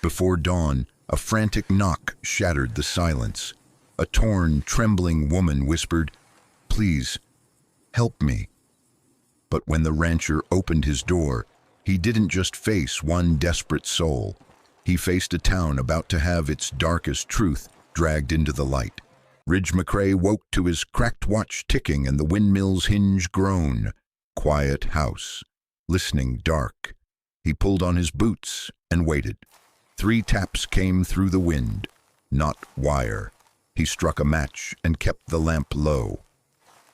Before dawn, a frantic knock shattered the silence. A torn, trembling woman whispered, "Please, help me." But when the rancher opened his door, he didn't just face one desperate soul. He faced a town about to have its darkest truth dragged into the light. Ridge McCrae woke to his cracked watch ticking and the windmill's hinge groan. Quiet house, listening dark. He pulled on his boots and waited. 3 taps came through the wind, not wire. He struck a match and kept the lamp low.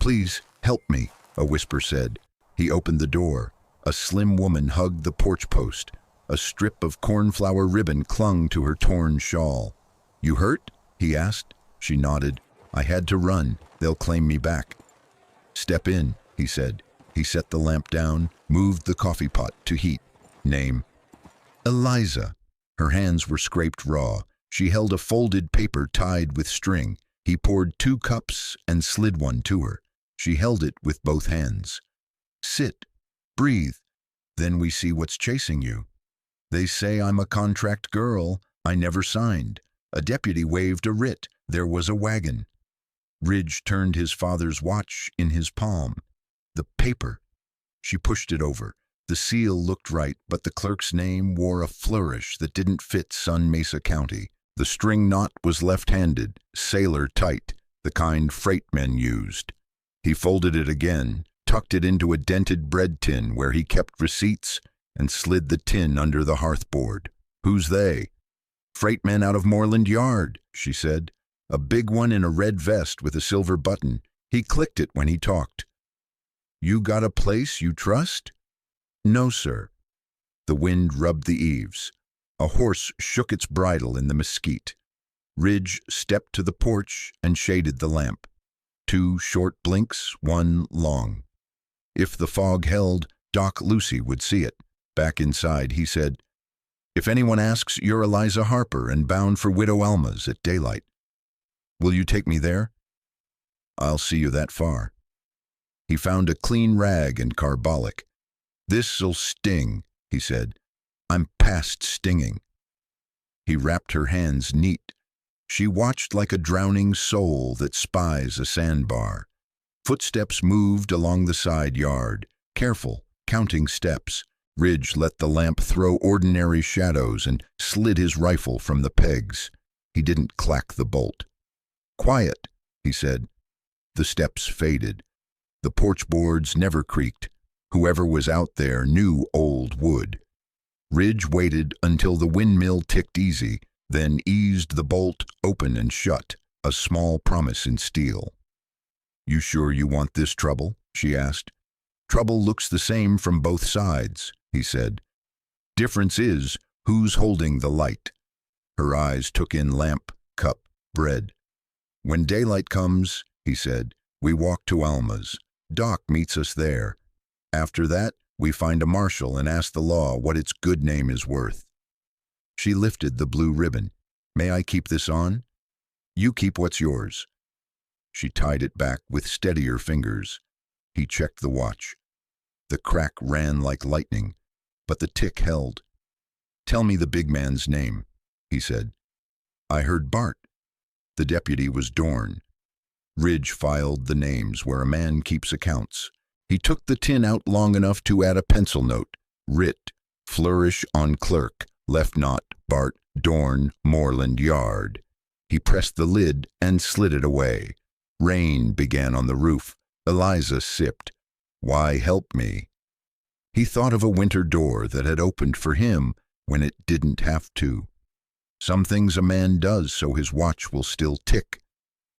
"Please, help me," a whisper said. He opened the door. A slim woman hugged the porch post. A strip of cornflower ribbon clung to her torn shawl. "You hurt?" he asked. She nodded. "I had to run. They'll claim me back." "Step in," he said. He set the lamp down, moved the coffee pot to heat. "Name?" "Eliza." Her hands were scraped raw. She held a folded paper tied with string. He poured 2 cups and slid one to her. She held it with both hands. "Sit. Breathe. Then we see what's chasing you. They say I'm a contract girl. I never signed." A deputy waved a writ. There was a wagon. Ridge turned his father's watch in his palm. The paper. She pushed it over. The seal looked right, but the clerk's name wore a flourish that didn't fit Sun Mesa County. The string knot was left-handed, sailor tight, the kind freight men used. He folded it again, tucked it into a dented bread tin where he kept receipts, and slid the tin under the hearthboard. "Who's they?" "Freight men out of Moreland Yard," she said. "A big one in a red vest with a silver button." He clicked it when he talked. "You got a place you trust?" "No, sir." The wind rubbed the eaves. A horse shook its bridle in the mesquite. Ridge stepped to the porch and shaded the lamp. 2 short blinks, 1 long. If the fog held, Doc Lucy would see it. Back inside, he said, "If anyone asks, you're Eliza Harper and bound for Widow Alma's at daylight. Will you take me there?" "I'll see you that far." He found a clean rag and carbolic. "This'll sting," he said. "I'm past stinging." He wrapped her hands neat. She watched like a drowning soul that spies a sandbar. Footsteps moved along the side yard, careful, counting steps. Ridge let the lamp throw ordinary shadows and slid his rifle from the pegs. He didn't clack the bolt. "Quiet," he said. The steps faded. The porch boards never creaked. Whoever was out there knew old wood. Ridge waited until the windmill ticked easy, then eased the bolt open and shut, a small promise in steel. "You sure you want this trouble?" she asked. "Trouble looks the same from both sides," he said. "Difference is who's holding the light." Her eyes took in lamp, cup, bread. "When daylight comes," he said, "we walk to Alma's. Doc meets us there. After that, we find a marshal and ask the law what its good name is worth." She lifted the blue ribbon. "May I keep this on?" "You keep what's yours." She tied it back with steadier fingers. He checked the watch. The crack ran like lightning, but the tick held. "Tell me the big man's name," he said. "I heard Bart." The deputy was Dorn. Ridge filed the names where a man keeps accounts. He took the tin out long enough to add a pencil note. Writ, flourish on clerk, left knot, Bart, Dorn, Moreland Yard. He pressed the lid and slid it away. Rain began on the roof. Eliza sipped. "Why help me?" He thought of a winter door that had opened for him when it didn't have to. Some things a man does so his watch will still tick.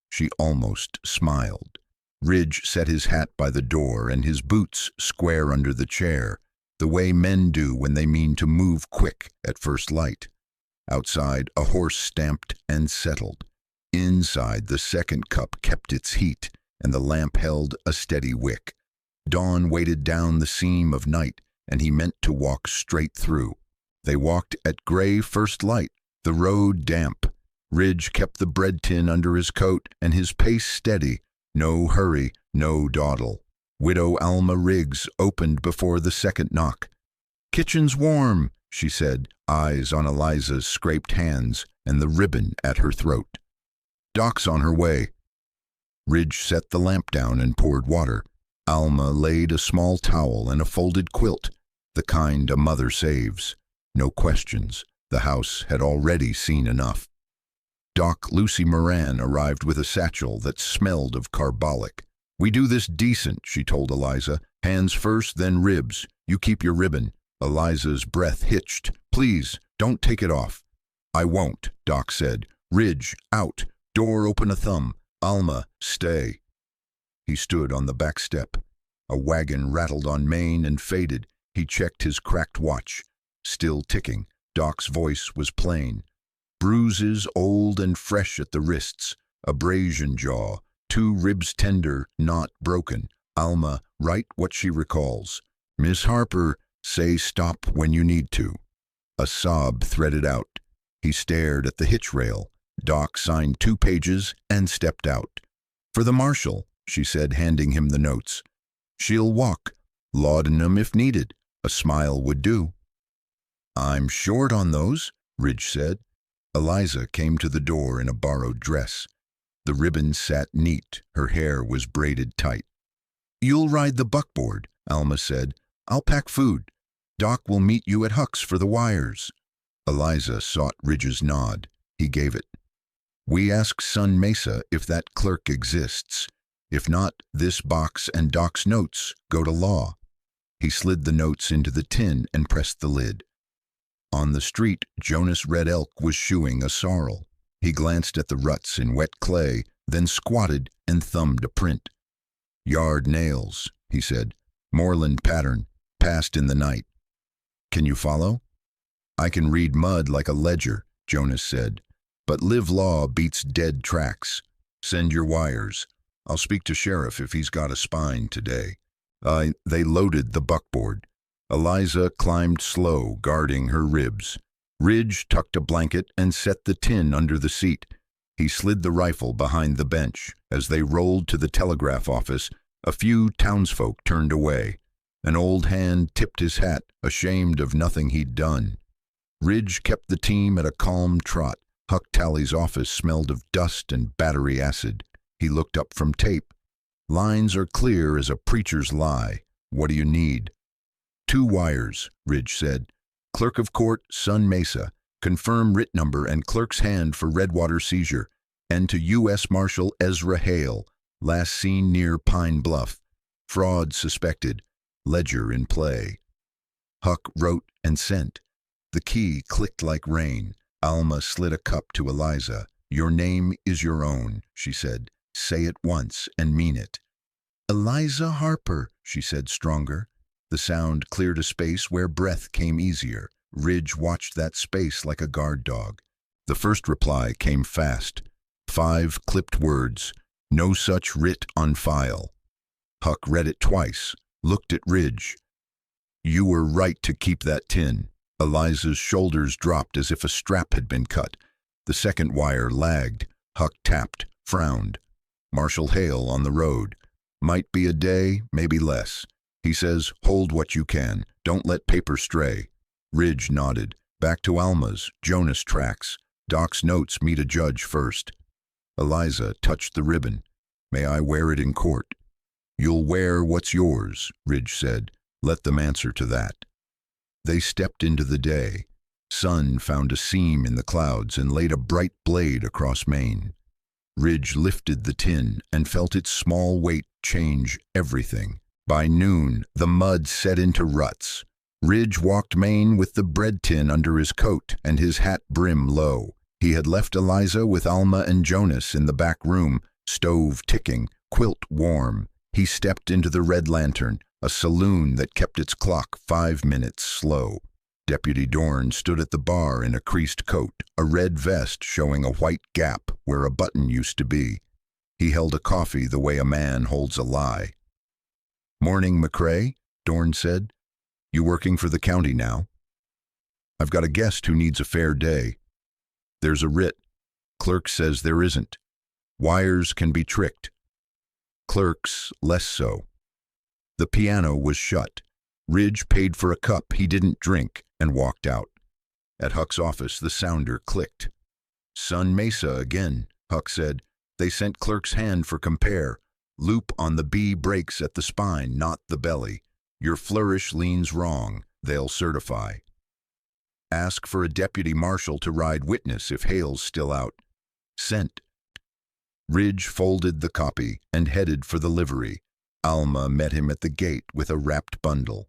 She almost smiled. Ridge set his hat by the door and his boots square under the chair, the way men do when they mean to move quick at first light. Outside, a horse stamped and settled. Inside, the second cup kept its heat, and the lamp held a steady wick. Dawn weighted down the seam of night, and he meant to walk straight through. They walked at gray first light, the road damp. Ridge kept the bread tin under his coat and his pace steady. No hurry, no dawdle. Widow Alma Riggs opened before the second knock. "Kitchen's warm," she said, eyes on Eliza's scraped hands and the ribbon at her throat. "Doc's on her way." Ridge set the lamp down and poured water. Alma laid a small towel and a folded quilt, the kind a mother saves. No questions. The house had already seen enough. Doc Lucy Moran arrived with a satchel that smelled of carbolic. "We do this decent," she told Eliza. "Hands first, then ribs. You keep your ribbon." Eliza's breath hitched. "Please, don't take it off." "I won't," Doc said. "Ridge, out. Door open a thumb. Alma, stay." He stood on the back step. A wagon rattled on Main and faded. He checked his cracked watch. Still ticking. Doc's voice was plain. Bruises old and fresh at the wrists. Abrasion jaw. 2 ribs tender, not broken. Alma, write what she recalls. "Miss Harper, say stop when you need to." A sob threaded out. He stared at the hitch rail. Doc signed 2 pages and stepped out. "For the marshal," she said, handing him the notes. "She'll walk. Laudanum if needed. A smile would do." "I'm short on those," Ridge said. Eliza came to the door in a borrowed dress. The ribbon sat neat, her hair was braided tight. "You'll ride the buckboard," Alma said. "I'll pack food. Doc will meet you at Huck's for the wires." Eliza sought Ridge's nod. He gave it. "We ask Sun Mesa if that clerk exists. If not, this box and Doc's notes go to law." He slid the notes into the tin and pressed the lid. On the street, Jonas Red Elk was shoeing a sorrel. He glanced at the ruts in wet clay, then squatted and thumbed a print. "Yard nails," he said. "Moreland pattern, passed in the night. Can you follow?" "I can read mud like a ledger," Jonas said. "But live law beats dead tracks. Send your wires. I'll speak to sheriff if he's got a spine today." They loaded the buckboard. Eliza climbed slow, guarding her ribs. Ridge tucked a blanket and set the tin under the seat. He slid the rifle behind the bench. As they rolled to the telegraph office, a few townsfolk turned away. An old hand tipped his hat, ashamed of nothing he'd done. Ridge kept the team at a calm trot. Huck Talley's office smelled of dust and battery acid. He looked up from tape. "Lines are clear as a preacher's lie. What do you need?" "2 wires, Ridge said. "Clerk of court, Sun Mesa. Confirm writ number and clerk's hand for Redwater seizure. And to U.S. Marshal Ezra Hale. Last seen near Pine Bluff. Fraud suspected. Ledger in play." Huck wrote and sent. The key clicked like rain. Alma slid a cup to Eliza. "Your name is your own," she said. "Say it once and mean it." "Eliza Harper," she said, stronger. The sound cleared a space where breath came easier. Ridge watched that space like a guard dog. The first reply came fast. 5 clipped words. "No such writ on file." Huck read it twice, looked at Ridge. "You were right to keep that tin." Eliza's shoulders dropped as if a strap had been cut. The second wire lagged. Huck tapped, frowned. "Marshal Hale on the road. Might be a day, maybe less. He says, hold what you can. Don't let paper stray." Ridge nodded. "Back to Alma's. Jonas tracks. Doc's notes meet a judge first." Eliza touched the ribbon. "May I wear it in court?" "You'll wear what's yours," Ridge said. "Let them answer to that." They stepped into the day. Sun found a seam in the clouds and laid a bright blade across Maine. Ridge lifted the tin and felt its small weight change everything. By noon, the mud set into ruts. Ridge walked Maine with the bread tin under his coat and his hat brim low. He had left Eliza with Alma and Jonas in the back room, stove ticking, quilt warm. He stepped into the Red Lantern, a saloon that kept its clock 5 minutes slow. Deputy Dorn stood at the bar in a creased coat, a red vest showing a white gap where a button used to be. He held a coffee the way a man holds a lie. "Morning, McCrae," Dorn said. "You working for the county now?" "I've got a guest who needs a fair day." "There's a writ. Clerk says there isn't. Wires can be tricked. Clerks less so." The piano was shut. Ridge paid for a cup he didn't drink and walked out. At Huck's office, the sounder clicked. Sun Mesa again, Huck said. They sent clerk's hand for compare. Loop on the B breaks at the spine, not the belly. Your flourish leans wrong. They'll certify. Ask for a deputy marshal to ride witness if Hale's still out. Sent. Ridge folded the copy and headed for the livery. Alma met him at the gate with a wrapped bundle.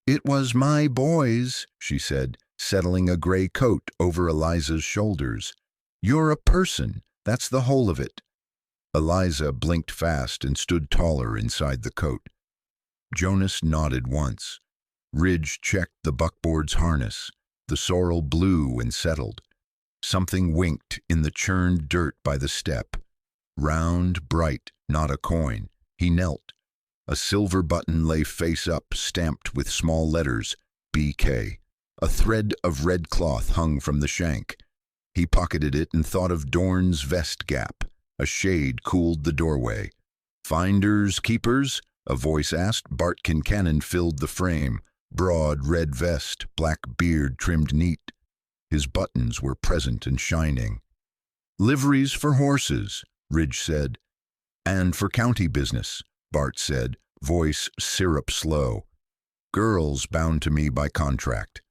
It was my boys, she said, settling a gray coat over Eliza's shoulders. You're a person, that's the whole of it. Eliza blinked fast and stood taller inside the coat. Jonas nodded once. Ridge checked the buckboard's harness. The sorrel blew and settled. Something winked in the churned dirt by the step. Round, bright, not a coin. He knelt. A silver button lay face up, stamped with small letters, BK. A thread of red cloth hung from the shank. He pocketed it and thought of Dorn's vest gap. A shade cooled the doorway. Finders, keepers? A voice asked. Bart Kincannon filled the frame. Broad red vest, black beard trimmed neat. His buttons were present and shining. Liveries for horses, Ridge said. And for county business, Bart said, voice syrup slow. Girls bound to me by contract.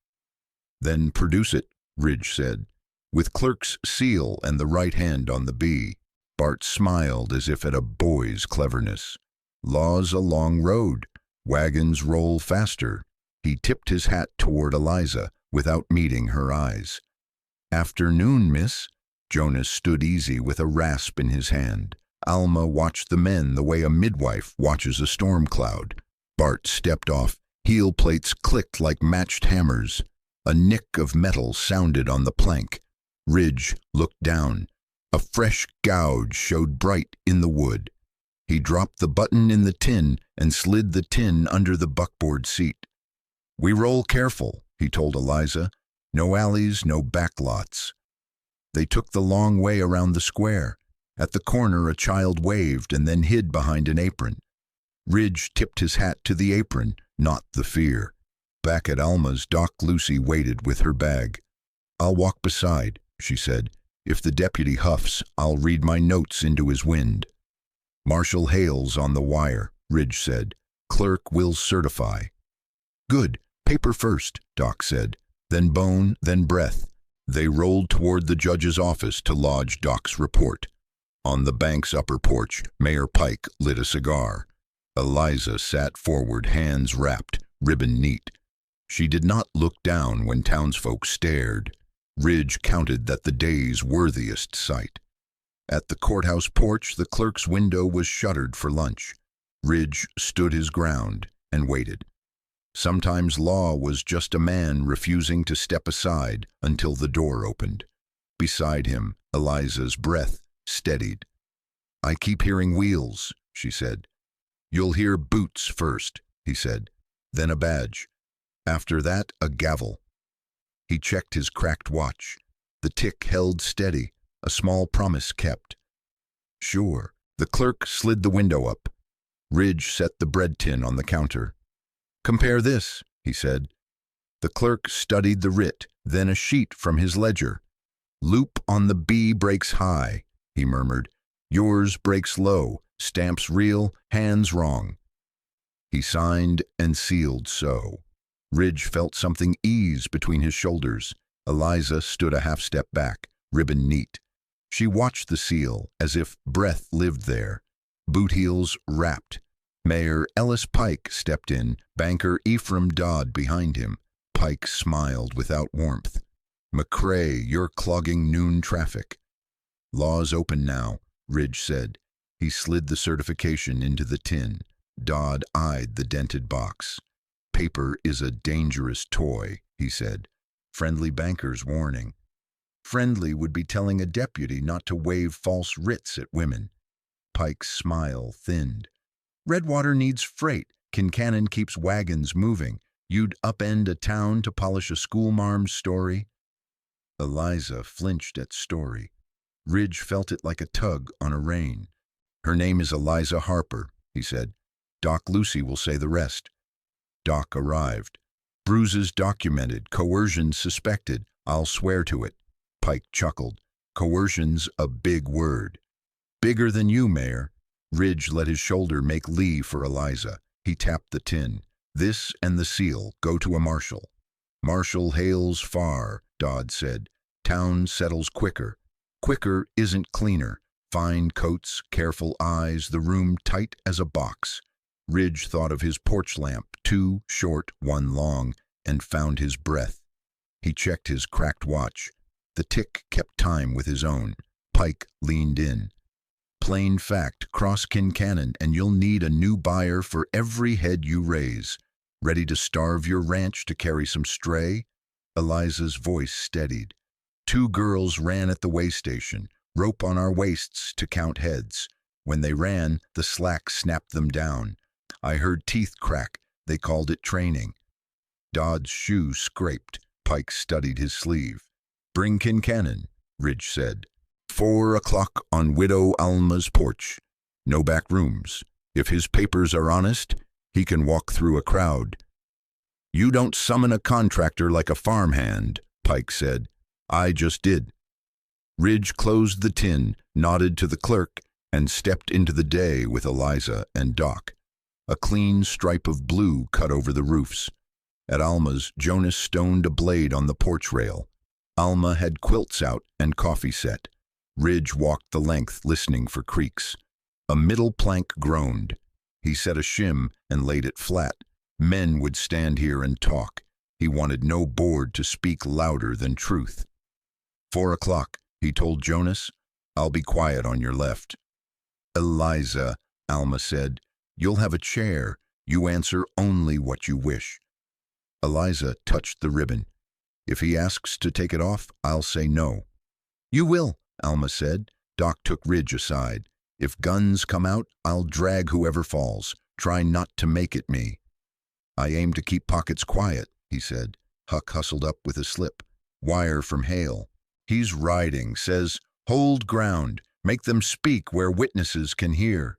Then produce it, Ridge said. With clerk's seal and the right hand on the B. Bart smiled as if at a boy's cleverness. Law's a long road. Wagons roll faster. He tipped his hat toward Eliza without meeting her eyes. Afternoon, miss. Jonas stood easy with a rasp in his hand. Alma watched the men the way a midwife watches a storm cloud. Bart stepped off. Heel plates clicked like matched hammers. A nick of metal sounded on the plank. Ridge looked down. A fresh gouge showed bright in the wood. He dropped the button in the tin and slid the tin under the buckboard seat. We roll careful, he told Eliza. No alleys, no backlots. They took the long way around the square. At the corner, a child waved and then hid behind an apron. Ridge tipped his hat to the apron, not the fear. Back at Alma's, Doc Lucy waited with her bag. I'll walk beside, she said. If the deputy huffs, I'll read my notes into his wind. Marshal Hale's on the wire, Ridge said. Clerk will certify. Good. Paper first, Doc said. Then bone, then breath. They rolled toward the judge's office to lodge Doc's report. On the bank's upper porch, Mayor Pike lit a cigar. Eliza sat forward, hands wrapped, ribbon neat. She did not look down when townsfolk stared. Ridge counted that the day's worthiest sight. At the courthouse porch, the clerk's window was shuttered for lunch. Ridge stood his ground and waited. Sometimes law was just a man refusing to step aside until the door opened. Beside him, Eliza's breath steadied. I keep hearing wheels, she said. You'll hear boots first, he said. Then a badge. After that, a gavel. He checked his cracked watch. The tick held steady, a small promise kept. Sure. The clerk slid the window up. Ridge set the bread tin on the counter. Compare this, he said. The clerk studied the writ, then a sheet from his ledger. Loop on the B breaks high, he murmured. Yours breaks low, stamps real, hands wrong. He signed and sealed so. Ridge felt something ease between his shoulders. Eliza stood a half step back, ribbon neat. She watched the seal as if breath lived there. Boot heels rapped. Mayor Ellis Pike stepped in, banker Ephraim Dodd behind him. Pike smiled without warmth. McCrae, you're clogging noon traffic. Law's open now, Ridge said. He slid the certification into the tin. Dodd eyed the dented box. Paper is a dangerous toy, he said. Friendly banker's warning. Friendly would be telling a deputy not to wave false writs at women. Pike's smile thinned. Redwater needs freight. Kincannon keeps wagons moving. You'd upend a town to polish a schoolmarm's story? Eliza flinched at story. Ridge felt it like a tug on a rein. Her name is Eliza Harper, he said. Doc Lucy will say the rest. Doc arrived. Bruises documented, coercion suspected. I'll swear to it. Pike chuckled. Coercion's a big word. Bigger than you, Mayor. Ridge let his shoulder make lee for Eliza. He tapped the tin. This and the seal go to a marshal. Marshal hails far, Dodd said. Town settles quicker. Quicker isn't cleaner. Fine coats, careful eyes, the room tight as a box. Ridge thought of his porch lamp, 2 short, 1 long, and found his breath. He checked his cracked watch. The tick kept time with his own. Pike leaned in. Plain fact, cross Kincannon, and you'll need a new buyer for every head you raise. Ready to starve your ranch to carry some stray? Eliza's voice steadied. 2 girls ran at the way station, rope on our waists to count heads. When they ran, the slack snapped them down. I heard teeth crack. They called it training. Dodd's shoe scraped. Pike studied his sleeve. Bring Kincannon, Ridge said. 4 o'clock on Widow Alma's porch. No back rooms. If his papers are honest, he can walk through a crowd. You don't summon a contractor like a farmhand, Pike said. I just did. Ridge closed the tin, nodded to the clerk, and stepped into the day with Eliza and Doc. A clean stripe of blue cut over the roofs. At Alma's, Jonas stoned a blade on the porch rail. Alma had quilts out and coffee set. Ridge walked the length, listening for creaks. A middle plank groaned. He set a shim and laid it flat. Men would stand here and talk. He wanted no board to speak louder than truth. 4 o'clock, he told Jonas. I'll be quiet on your left. Eliza, Alma said, you'll have a chair. You answer only what you wish. Eliza touched the ribbon. If he asks to take it off, I'll say no. You will, Alma said. Doc took Ridge aside. If guns come out, I'll drag whoever falls. Try not to make it me. I aim to keep pockets quiet, he said. Huck hustled up with a slip. Wire from Hale. He's riding, says, hold ground. Make them speak where witnesses can hear.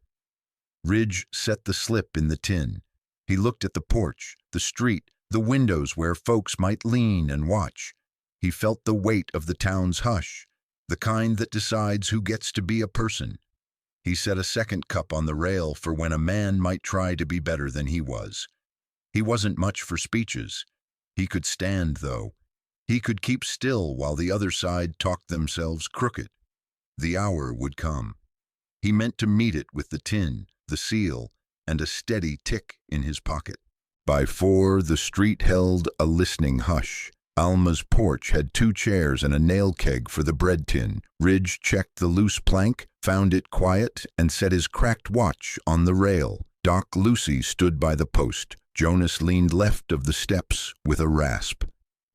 Ridge set the slip in the tin. He looked at the porch, the street, the windows where folks might lean and watch. He felt the weight of the town's hush, the kind that decides who gets to be a person. He set a second cup on the rail for when a man might try to be better than he was. He wasn't much for speeches. He could stand, though. He could keep still while the other side talked themselves crooked. The hour would come. He meant to meet it with the tin, the seal, and a steady tick in his pocket. By 4, the street held a listening hush. Alma's porch had 2 chairs and a nail keg for the bread tin. Ridge checked the loose plank, found it quiet, and set his cracked watch on the rail. Doc Lucy stood by the post. Jonas leaned left of the steps with a rasp.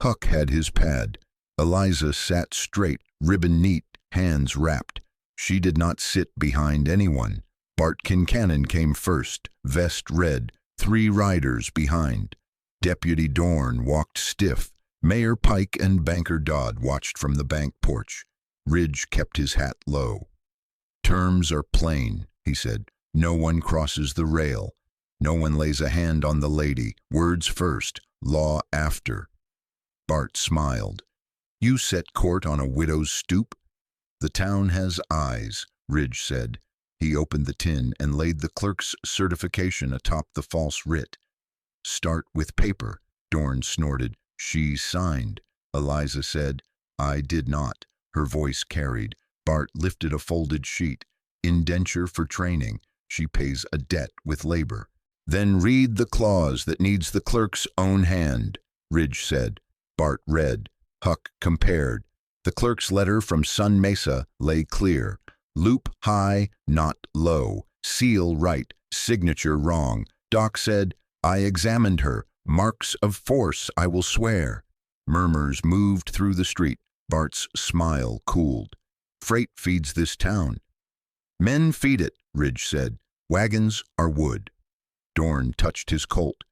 Huck had his pad. Eliza sat straight, ribbon neat, hands wrapped. She did not sit behind anyone. Bart Kincannon came first, vest red, 3 riders behind. Deputy Dorn walked stiff. Mayor Pike and Banker Dodd watched from the bank porch. Ridge kept his hat low. Terms are plain, he said. No one crosses the rail. No one lays a hand on the lady. Words first, law after. Bart smiled. You set court on a widow's stoop? The town has eyes, Ridge said. He opened the tin and laid the clerk's certification atop the false writ. Start with paper, Dorn snorted. She signed. Eliza said, I did not. Her voice carried. Bart lifted a folded sheet. Indenture for training. She pays a debt with labor. Then read the clause that needs the clerk's own hand, Ridge said. Bart read. Huck compared. The clerk's letter from Sun Mesa lay clear. Loop high, not low. Seal right, signature wrong. Doc said, I examined her. Marks of force, I will swear. Murmurs moved through the street. Bart's smile cooled. Freight feeds this town. Men feed it, Ridge said. Wagons are wood. Dorn touched his Colt.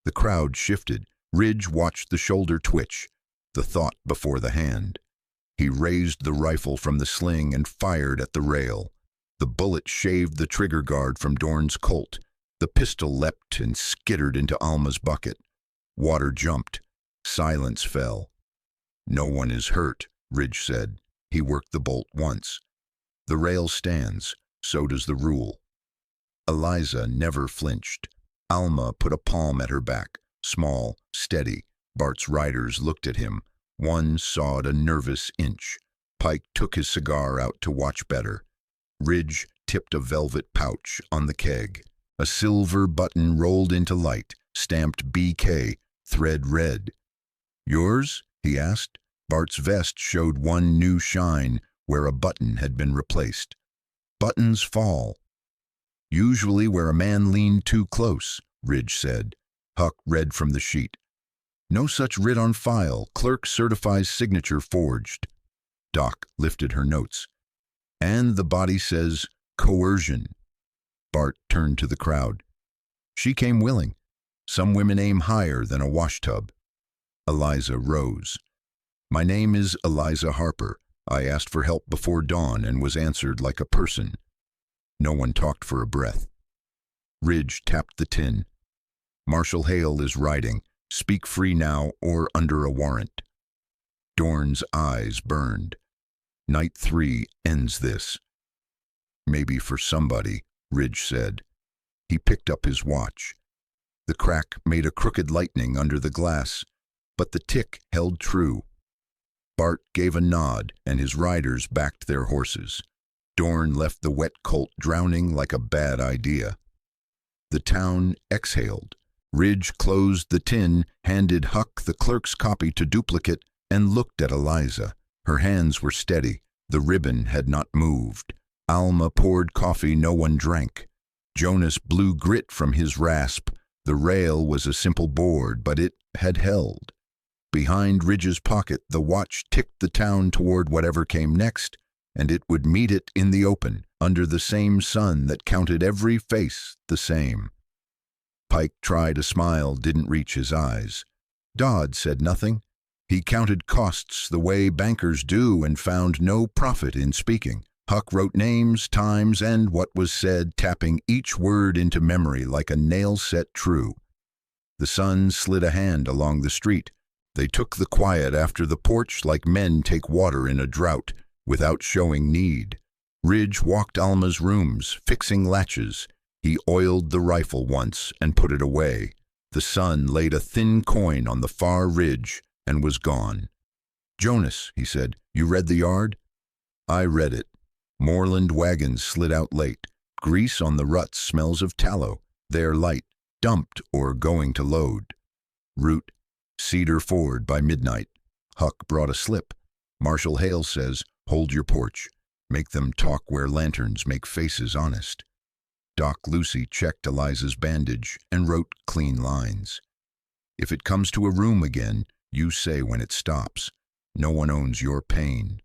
The crowd shifted. Ridge watched the shoulder twitch, the thought before the hand. He raised the rifle from the sling and fired at the rail. The bullet shaved the trigger guard from Dorn's Colt. The pistol leapt and skittered into Alma's bucket. Water jumped. Silence fell. "No one is hurt," Ridge said. He worked the bolt once. "The rail stands. So does the rule." Eliza never flinched. Alma put a palm at her back, small, steady. Bart's riders looked at him. One sawed a nervous inch. Pike took his cigar out to watch better. Ridge tipped a velvet pouch on the keg. A silver button rolled into light, stamped BK, thread red. "Yours?" he asked. Bart's vest showed one new shine where a button had been replaced. "Buttons fall." "Usually where a man leaned too close," Ridge said. Huck read from the sheet. "No such writ on file. Clerk certifies signature forged." Doc lifted her notes. "And the body says coercion." Bart turned to the crowd. "She came willing. Some women aim higher than a washtub." Eliza rose. "My name is Eliza Harper. I asked for help before dawn and was answered like a person." No one talked for a breath. Ridge tapped the tin. "Marshal Hale is riding. Speak free now or under a warrant." Dorn's eyes burned. "Night 3 ends this." "Maybe for somebody," Ridge said. He picked up his watch. The crack made a crooked lightning under the glass, but the tick held true. Bart gave a nod, and his riders backed their horses. Dorn left the wet colt drowning like a bad idea. The town exhaled. Ridge closed the tin, handed Huck the clerk's copy to duplicate, and looked at Eliza. Her hands were steady. The ribbon had not moved. Alma poured coffee no one drank. Jonas blew grit from his rasp. The rail was a simple board, but it had held. Behind Ridge's pocket, the watch ticked the town toward whatever came next, and it would meet it in the open, under the same sun that counted every face the same. Pike tried a smile, didn't reach his eyes. Dodd said nothing. He counted costs the way bankers do and found no profit in speaking. Huck wrote names, times, and what was said, tapping each word into memory like a nail set true. The sun slid a hand along the street. They took the quiet after the porch like men take water in a drought, without showing need. Ridge walked Alma's rooms, fixing latches. He oiled the rifle once and put it away. The sun laid a thin coin on the far ridge and was gone. "Jonas," he said, "you read the yard?" "I read it. Moorland wagons slid out late. Grease on the ruts smells of tallow. They're light, dumped or going to load. Route, Cedar Ford by midnight." Huck brought a slip. "Marshal Hale says, hold your porch. Make them talk where lanterns make faces honest." Doc Lucy checked Eliza's bandage and wrote clean lines. "If it comes to a room again, you say when it stops. No one owns your pain."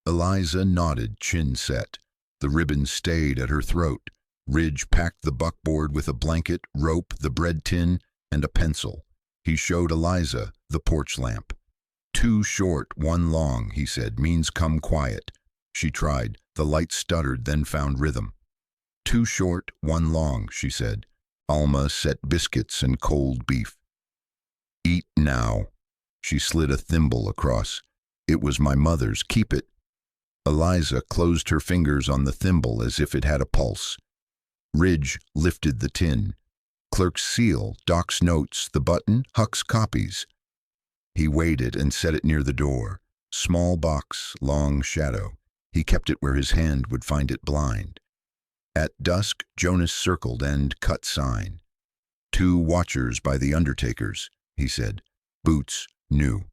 Eliza nodded, chin set. The ribbon stayed at her throat. Ridge packed the buckboard with a blanket, rope, the bread tin, and a pencil. He showed Eliza the porch lamp. "Two short, one long," he said, "means come quiet." She tried. The light stuttered, then found rhythm. "Two short, one long," she said. Alma set biscuits and cold beef. "Eat now." She slid a thimble across. "It was my mother's. Keep it." Eliza closed her fingers on the thimble as if it had a pulse. Ridge lifted the tin. Clerk's seal, Doc's notes, the button, Huck's copies. He weighed it and set it near the door. Small box, long shadow. He kept it where his hand would find it blind. At dusk, Jonas circled and cut sign. "Two watchers by the undertakers," he said. "Boots, new."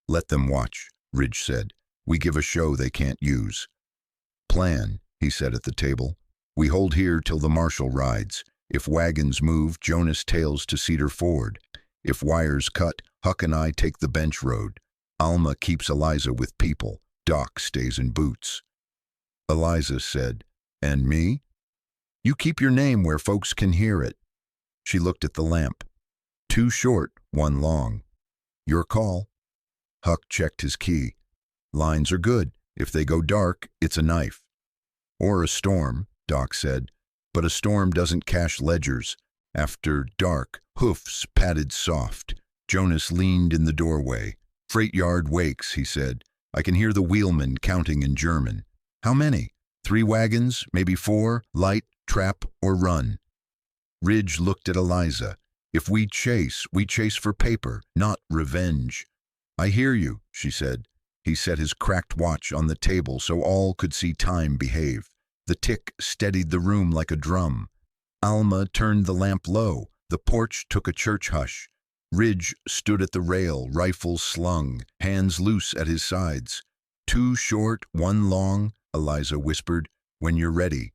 "Let them watch," Ridge said. "We give a show they can't use." "Plan," he said at the table. "We hold here till the marshal rides. If wagons move, Jonas tails to Cedar Ford. If wires cut, Huck and I take the bench road. Alma keeps Eliza with people. Doc stays in Boots." Eliza said, "And me?" "You keep your name where folks can hear it." She looked at the lamp. "Two short, one long. Your call." Huck checked his key. "Lines are good. If they go dark, it's a knife." "Or a storm," Doc said. But a storm doesn't cash ledgers. After dark, hoofs padded soft. Jonas leaned in the doorway. "Freight yard wakes," he said. "I can hear the wheelman counting in German." "How many?" "3 wagons, maybe 4, light, trap, or run." Ridge looked at Eliza. "If we chase for paper, not revenge." "I hear you," she said. He set his cracked watch on the table so all could see time behave. The tick steadied the room like a drum. Alma turned the lamp low. The porch took a church hush. Ridge stood at the rail, rifle slung, hands loose at his sides. "2 short, 1 long," Eliza whispered. "When you're ready."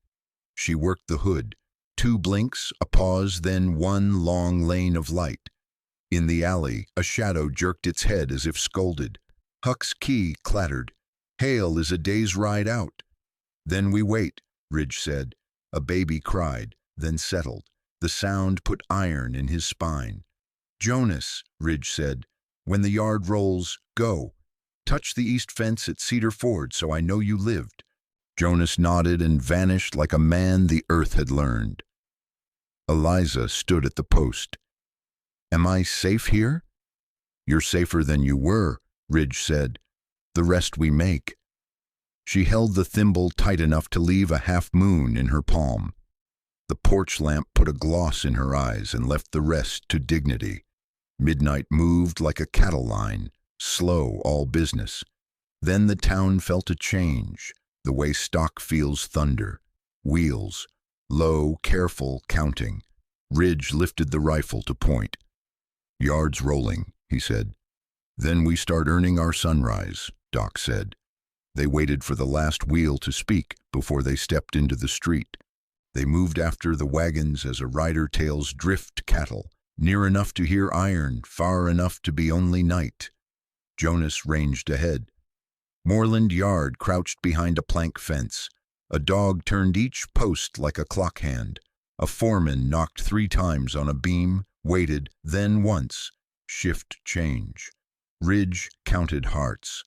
She worked the hood. 2 blinks, a pause, then 1 long lane of light. In the alley, a shadow jerked its head as if scolded. Huck's key clattered. "Hale is a day's ride out." "Then we wait," Ridge said. A baby cried, then settled. The sound put iron in his spine. "Jonas," Ridge said, "when the yard rolls, go. Touch the east fence at Cedar Ford so I know you lived." Jonas nodded and vanished like a man the earth had learned. Eliza stood at the post. "Am I safe here?" "You're safer than you were," Ridge said. "The rest we make." She held the thimble tight enough to leave a half-moon in her palm. The porch lamp put a gloss in her eyes and left the rest to dignity. Midnight moved like a cattle line, slow all business. Then the town felt a change, the way stock feels thunder. Wheels, low, careful counting. Ridge lifted the rifle to point. "Yards rolling," he said. "Then we start earning our sunrise," Doc said. They waited for the last wheel to speak before they stepped into the street. They moved after the wagons as a rider tails drift cattle, near enough to hear iron, far enough to be only night. Jonas ranged ahead. Moreland Yard crouched behind a plank fence. A dog turned each post like a clock hand. A foreman knocked 3 times on a beam, waited, then once. Shift change. Ridge counted hearts.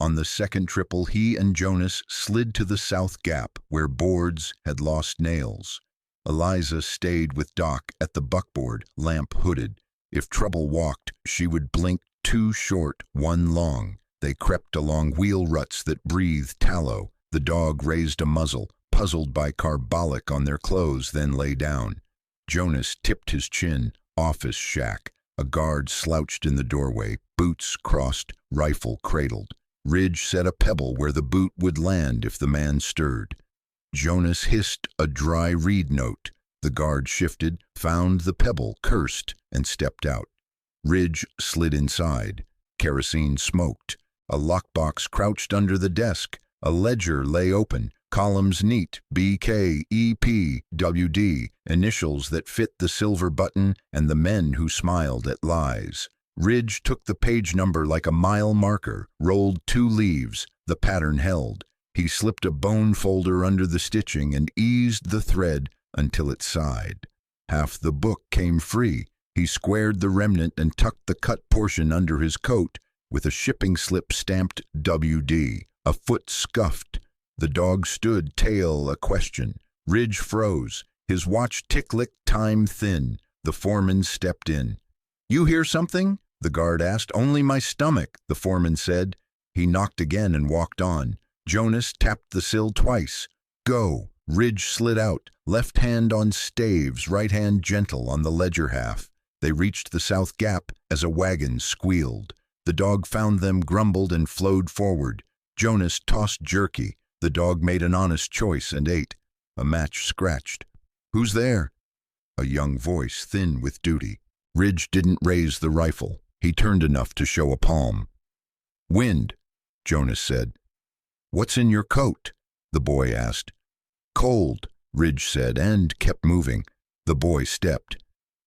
On the second triple, he and Jonas slid to the south gap where boards had lost nails. Eliza stayed with Doc at the buckboard, lamp hooded. If trouble walked, she would blink 2 short, 1 long. They crept along wheel ruts that breathed tallow. The dog raised a muzzle, puzzled by carbolic on their clothes, then lay down. Jonas tipped his chin. Office shack. A guard slouched in the doorway, boots crossed, rifle cradled. Ridge set a pebble where the boot would land if the man stirred. Jonas hissed a dry reed note. The guard shifted, found the pebble, cursed, and stepped out. Ridge slid inside. Kerosene smoked. A lockbox crouched under the desk. A ledger lay open. Columns neat, BK, EP, WD, initials that fit the silver button and the men who smiled at lies. Ridge took the page number like a mile marker, rolled 2 leaves. The pattern held. He slipped a bone folder under the stitching and eased the thread until it sighed. Half the book came free. He squared the remnant and tucked the cut portion under his coat with a shipping slip stamped WD. A foot scuffed. The dog stood, tail a question. Ridge froze. His watch tick-licked time thin. The foreman stepped in. "You hear something?" the guard asked. "Only my stomach," the foreman said. He knocked again and walked on. Jonas tapped the sill twice. "Go." Ridge slid out, left hand on staves, right hand gentle on the ledger half. They reached the south gap as a wagon squealed. The dog found them, grumbled, and flowed forward. Jonas tossed jerky. The dog made an honest choice and ate. A match scratched. "Who's there?" A young voice, thin with duty. Ridge didn't raise the rifle. He turned enough to show a palm. "Wind," Jonas said. "What's in your coat?" the boy asked. "Cold," Ridge said, and kept moving. The boy stepped.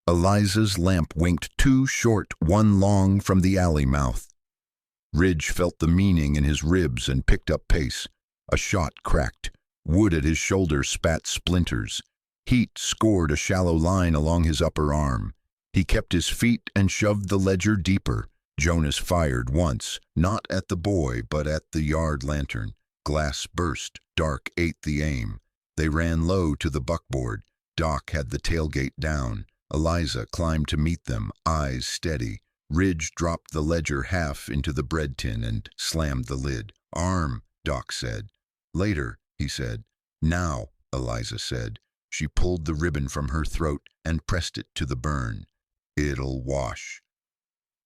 Eliza's lamp winked 2 short, 1 long from the alley mouth. Ridge felt the meaning in his ribs and picked up pace. A shot cracked. Wood at his shoulder spat splinters. Heat scored a shallow line along his upper arm. He kept his feet and shoved the ledger deeper. Jonas fired once, not at the boy, but at the yard lantern. Glass burst. Dark ate the aim. They ran low to the buckboard. Doc had the tailgate down. Eliza climbed to meet them, eyes steady. Ridge dropped the ledger half into the bread tin and slammed the lid. "Arm," Doc said. "Later," he said. "Now," Eliza said. She pulled the ribbon from her throat and pressed it to the burn. "It'll wash."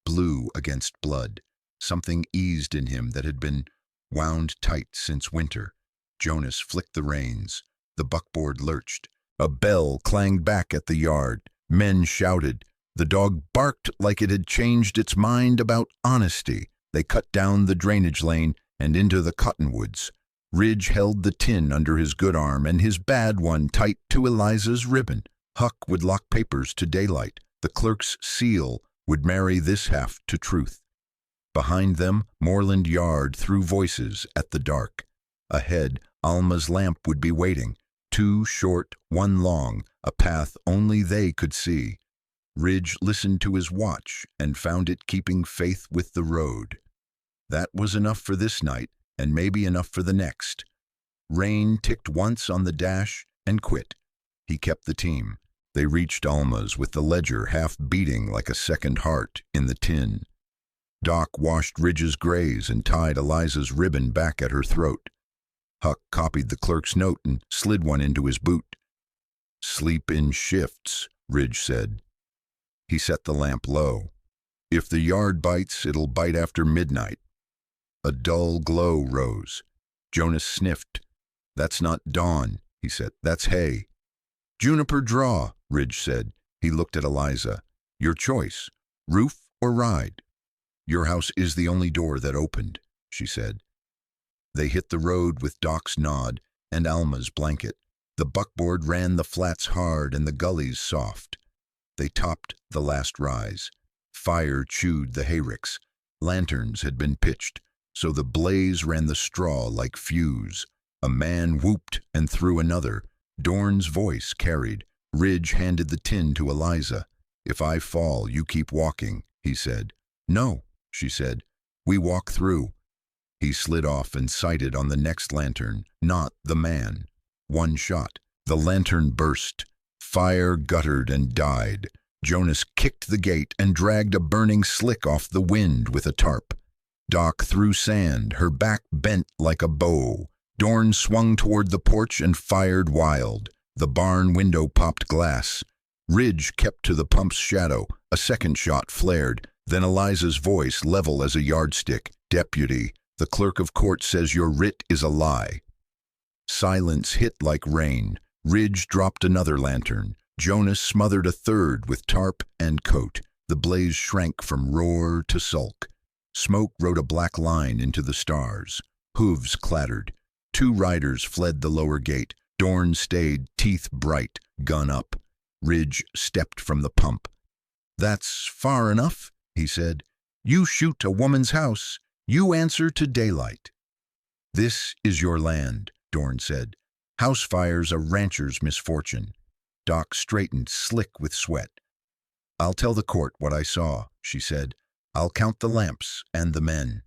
Blue against blood. Something eased in him that had been wound tight since winter. Jonas flicked the reins. The buckboard lurched. A bell clanged back at the yard. Men shouted. The dog barked like it had changed its mind about honesty. They cut down the drainage lane and into the cottonwoods. Ridge held the tin under his good arm and his bad one tight to Eliza's ribbon. Huck would lock papers to daylight. The clerk's seal would marry this half to truth. Behind them, Moreland Yard threw voices at the dark. Ahead, Alma's lamp would be waiting. 2 short, 1 long, a path only they could see. Ridge listened to his watch and found it keeping faith with the road. That was enough for this night, and maybe enough for the next. Rain ticked once on the dash and quit. He kept the team. They reached Alma's with the ledger half beating like a second heart in the tin. Doc washed Ridge's grays and tied Eliza's ribbon back at her throat. Huck copied the clerk's note and slid one into his boot. "Sleep in shifts," Ridge said. He set the lamp low. "If the yard bites, it'll bite after midnight." A dull glow rose. Jonas sniffed. "That's not dawn," he said. "That's hay." "Juniper draw," Ridge said. He looked at Eliza. "Your choice, roof or ride." "Your house is the only door that opened," she said. They hit the road with Doc's nod and Alma's blanket. The buckboard ran the flats hard and the gullies soft. They topped the last rise. Fire chewed the hayricks. Lanterns had been pitched, so the blaze ran the straw like fuse. A man whooped and threw another. Dorn's voice carried. Ridge handed the tin to Eliza. "If I fall, you keep walking," he said. "No," she said. "We walk through." He slid off and sighted on the next lantern, not the man. 1 shot. The lantern burst. Fire guttered and died. Jonas kicked the gate and dragged a burning slick off the wind with a tarp. Doc threw sand, her back bent like a bow. Dorn swung toward the porch and fired wild. The barn window popped glass. Ridge kept to the pump's shadow. A second shot flared. Then Eliza's voice, level as a yardstick. "Deputy, the clerk of court says your writ is a lie." Silence hit like rain. Ridge dropped another lantern. Jonas smothered a third with tarp and coat. The blaze shrank from roar to sulk. Smoke rode a black line into the stars. Hooves clattered. 2 riders fled the lower gate. Dorn stayed, teeth bright, gun up. Ridge stepped from the pump. "That's far enough," he said. "You shoot a woman's house. You answer to daylight." "This is your land," Dorn said. "House fire's a rancher's misfortune." Doc straightened, slick with sweat. "I'll tell the court what I saw," she said. "I'll count the lamps and the men."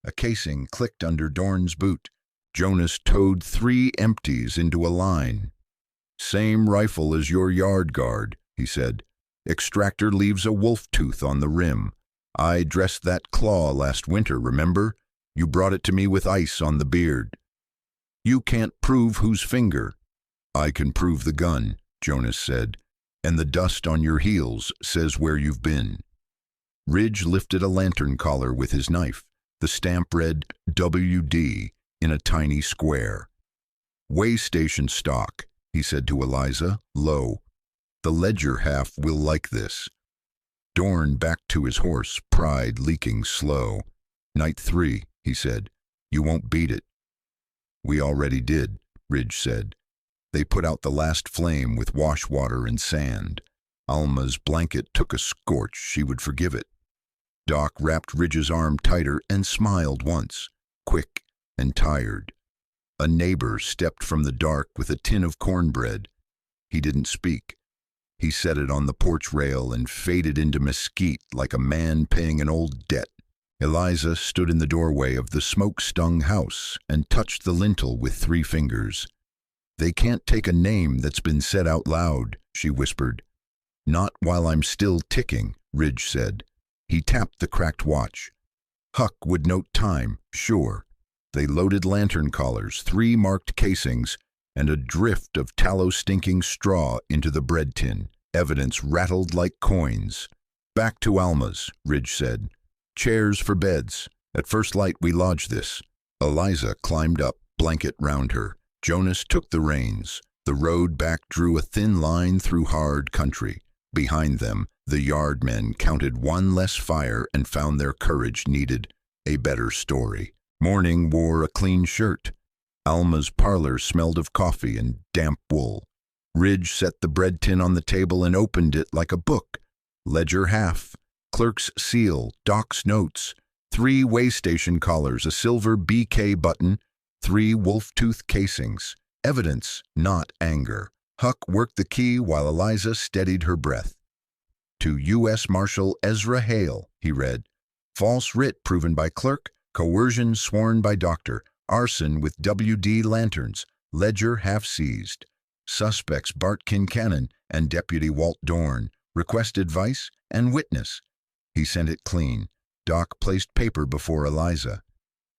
A casing clicked under Dorn's boot. Jonas towed 3 empties into a line. "Same rifle as your yard guard," he said. "Extractor leaves a wolf tooth on the rim. I dressed that claw last winter, remember? You brought it to me with ice on the beard." "You can't prove whose finger." "I can prove the gun," Jonas said, "and the dust on your heels says where you've been." Ridge lifted a lantern collar with his knife. The stamp read WD in a tiny square. "Way station stock," he said to Eliza, low. "The ledger half will like this." Dorn backed to his horse, pride leaking slow. "Night 3, he said. "You won't beat it." "We already did," Ridge said. They put out the last flame with wash water and sand. Alma's blanket took a scorch, she would forgive it. Doc wrapped Ridge's arm tighter and smiled once, quick and tired. A neighbor stepped from the dark with a tin of cornbread. He didn't speak. He set it on the porch rail and faded into mesquite like a man paying an old debt. Eliza stood in the doorway of the smoke-stung house and touched the lintel with 3 fingers. They can't take a name that's been said out loud, she whispered. Not while I'm still ticking, Ridge said. He tapped the cracked watch. Huck would note time, sure. They loaded lantern collars, 3 marked casings, and a drift of tallow-stinking straw into the bread tin. Evidence rattled like coins. Back to Alma's, Ridge said. Chairs for beds. At first light we lodge this. Eliza climbed up, blanket round her. Jonas took the reins. The road back drew a thin line through hard country. Behind them, the yard men counted one less fire and found their courage needed a better story. Morning wore a clean shirt. Alma's parlor smelled of coffee and damp wool. Ridge set the bread tin on the table and opened it like a book. Ledger half, clerk's seal, doc's notes, 3 waystation collars, a silver BK button, 3 wolf-tooth casings. Evidence, not anger. Huck worked the key while Eliza steadied her breath. To U.S. Marshal Ezra Hale, he read. False writ proven by clerk, coercion sworn by doctor, arson with WD lanterns, ledger half seized. Suspects Bart Kincannon and Deputy Walt Dorn. Request advice and witness. He sent it clean. Doc placed paper before Eliza.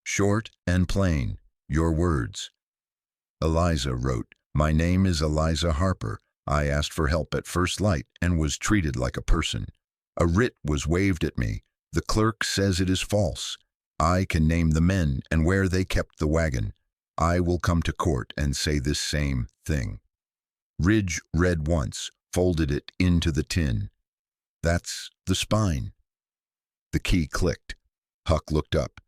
Short and plain. Your words. Eliza wrote, My name is Eliza Harper. I asked for help at first light and was treated like a person. A writ was waved at me. The clerk says it is false. I can name the men and where they kept the wagon. I will come to court and say this same thing. Ridge read once, folded it into the tin. That's the spine. The key clicked. Huck looked up.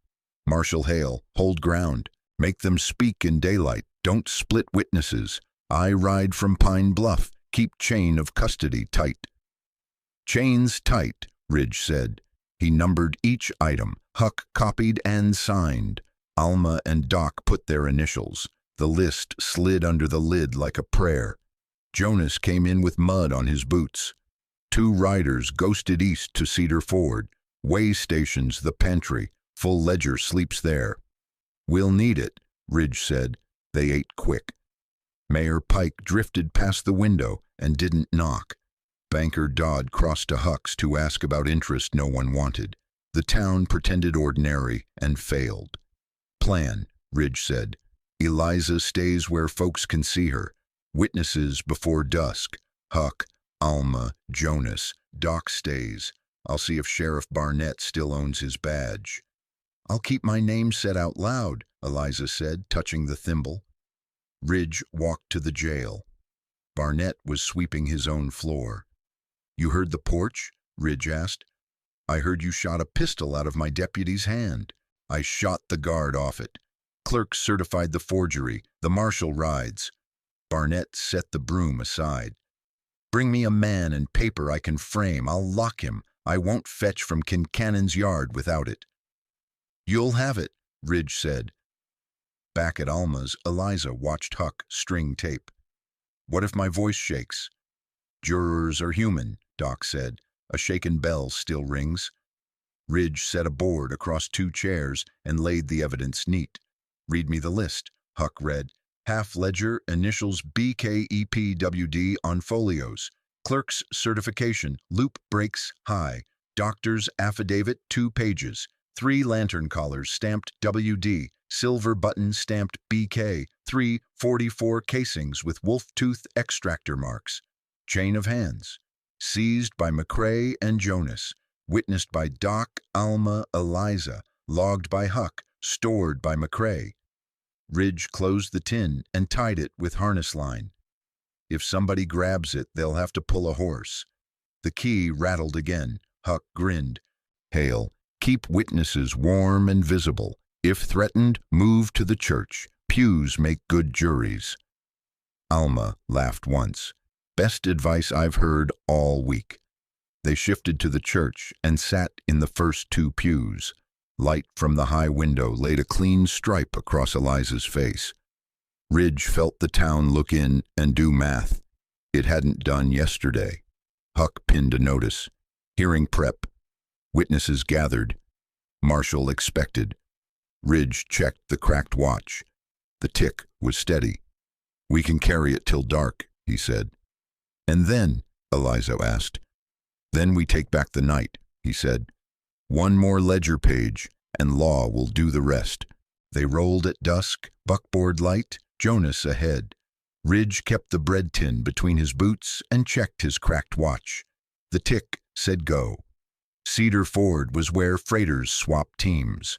Marshal Hale, hold ground. Make them speak in daylight. Don't split witnesses. I ride from Pine Bluff. Keep chain of custody tight. Chains tight, Ridge said. He numbered each item. Huck copied and signed. Alma and Doc put their initials. The list slid under the lid like a prayer. Jonas came in with mud on his boots. 2 riders ghosted east to Cedar Ford. Way stations the pantry. Full ledger sleeps there. We'll need it, Ridge said. They ate quick. Mayor Pike drifted past the window and didn't knock. Banker Dodd crossed to Huck's to ask about interest no one wanted. The town pretended ordinary and failed. Plan, Ridge said. Eliza stays where folks can see her. Witnesses before dusk. Huck, Alma, Jonas. Doc stays. I'll see if Sheriff Barnett still owns his badge. I'll keep my name said out loud, Eliza said, touching the thimble. Ridge walked to the jail. Barnett was sweeping his own floor. You heard the porch? Ridge asked. I heard you shot a pistol out of my deputy's hand. I shot the guard off it. Clerk certified the forgery. The marshal rides. Barnett set the broom aside. Bring me a man and paper I can frame. I'll lock him. I won't fetch from Kincannon's yard without it. You'll have it, Ridge said. Back at Alma's, Eliza watched Huck string tape. What if my voice shakes? Jurors are human, Doc said. A shaken bell still rings. Ridge set a board across 2 chairs and laid the evidence neat. Read me the list, Huck read. Half ledger, initials BKEPWD on folios. Clerk's certification, loop breaks high. Doctor's affidavit, 2 pages. 3 lantern collars stamped WD. Silver button stamped BK. 3 44 casings with wolf-tooth extractor marks. Chain of hands. Seized by McCrae and Jonas. Witnessed by Doc, Alma, Eliza. Logged by Huck. Stored by McCrae. Ridge closed the tin and tied it with harness line. If somebody grabs it, they'll have to pull a horse. The key rattled again. Huck grinned. Hale, keep witnesses warm and visible. If threatened, move to the church. Pews make good juries. Alma laughed once. Best advice I've heard all week. They shifted to the church and sat in the first 2 pews. Light from the high window laid a clean stripe across Eliza's face. Ridge felt the town look in and do math. It hadn't done yesterday. Huck pinned a notice. Hearing prep. Witnesses gathered. Marshal expected. Ridge checked the cracked watch. The tick was steady. We can carry it till dark, he said. And then, Eliza asked. Then we take back the night, he said. One more ledger page, and law will do the rest. They rolled at dusk, buckboard light, Jonas ahead. Ridge kept the bread tin between his boots and checked his cracked watch. The tick said go. Cedar Ford was where freighters swapped teams.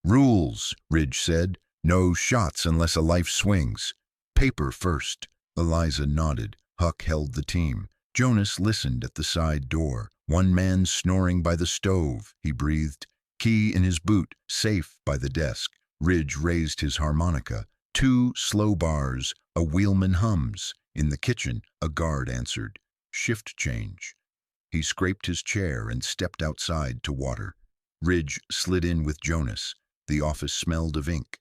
Rules, Ridge said. No shots unless a life swings. Paper first. Eliza nodded. Huck held the team. Jonas listened at the side door. One man snoring by the stove, he breathed. Key in his boot, safe by the desk. Ridge raised his harmonica. 2 slow bars, a wheelman hums. In the kitchen, a guard answered. Shift change. He scraped his chair and stepped outside to water. Ridge slid in with Jonas. The office smelled of ink.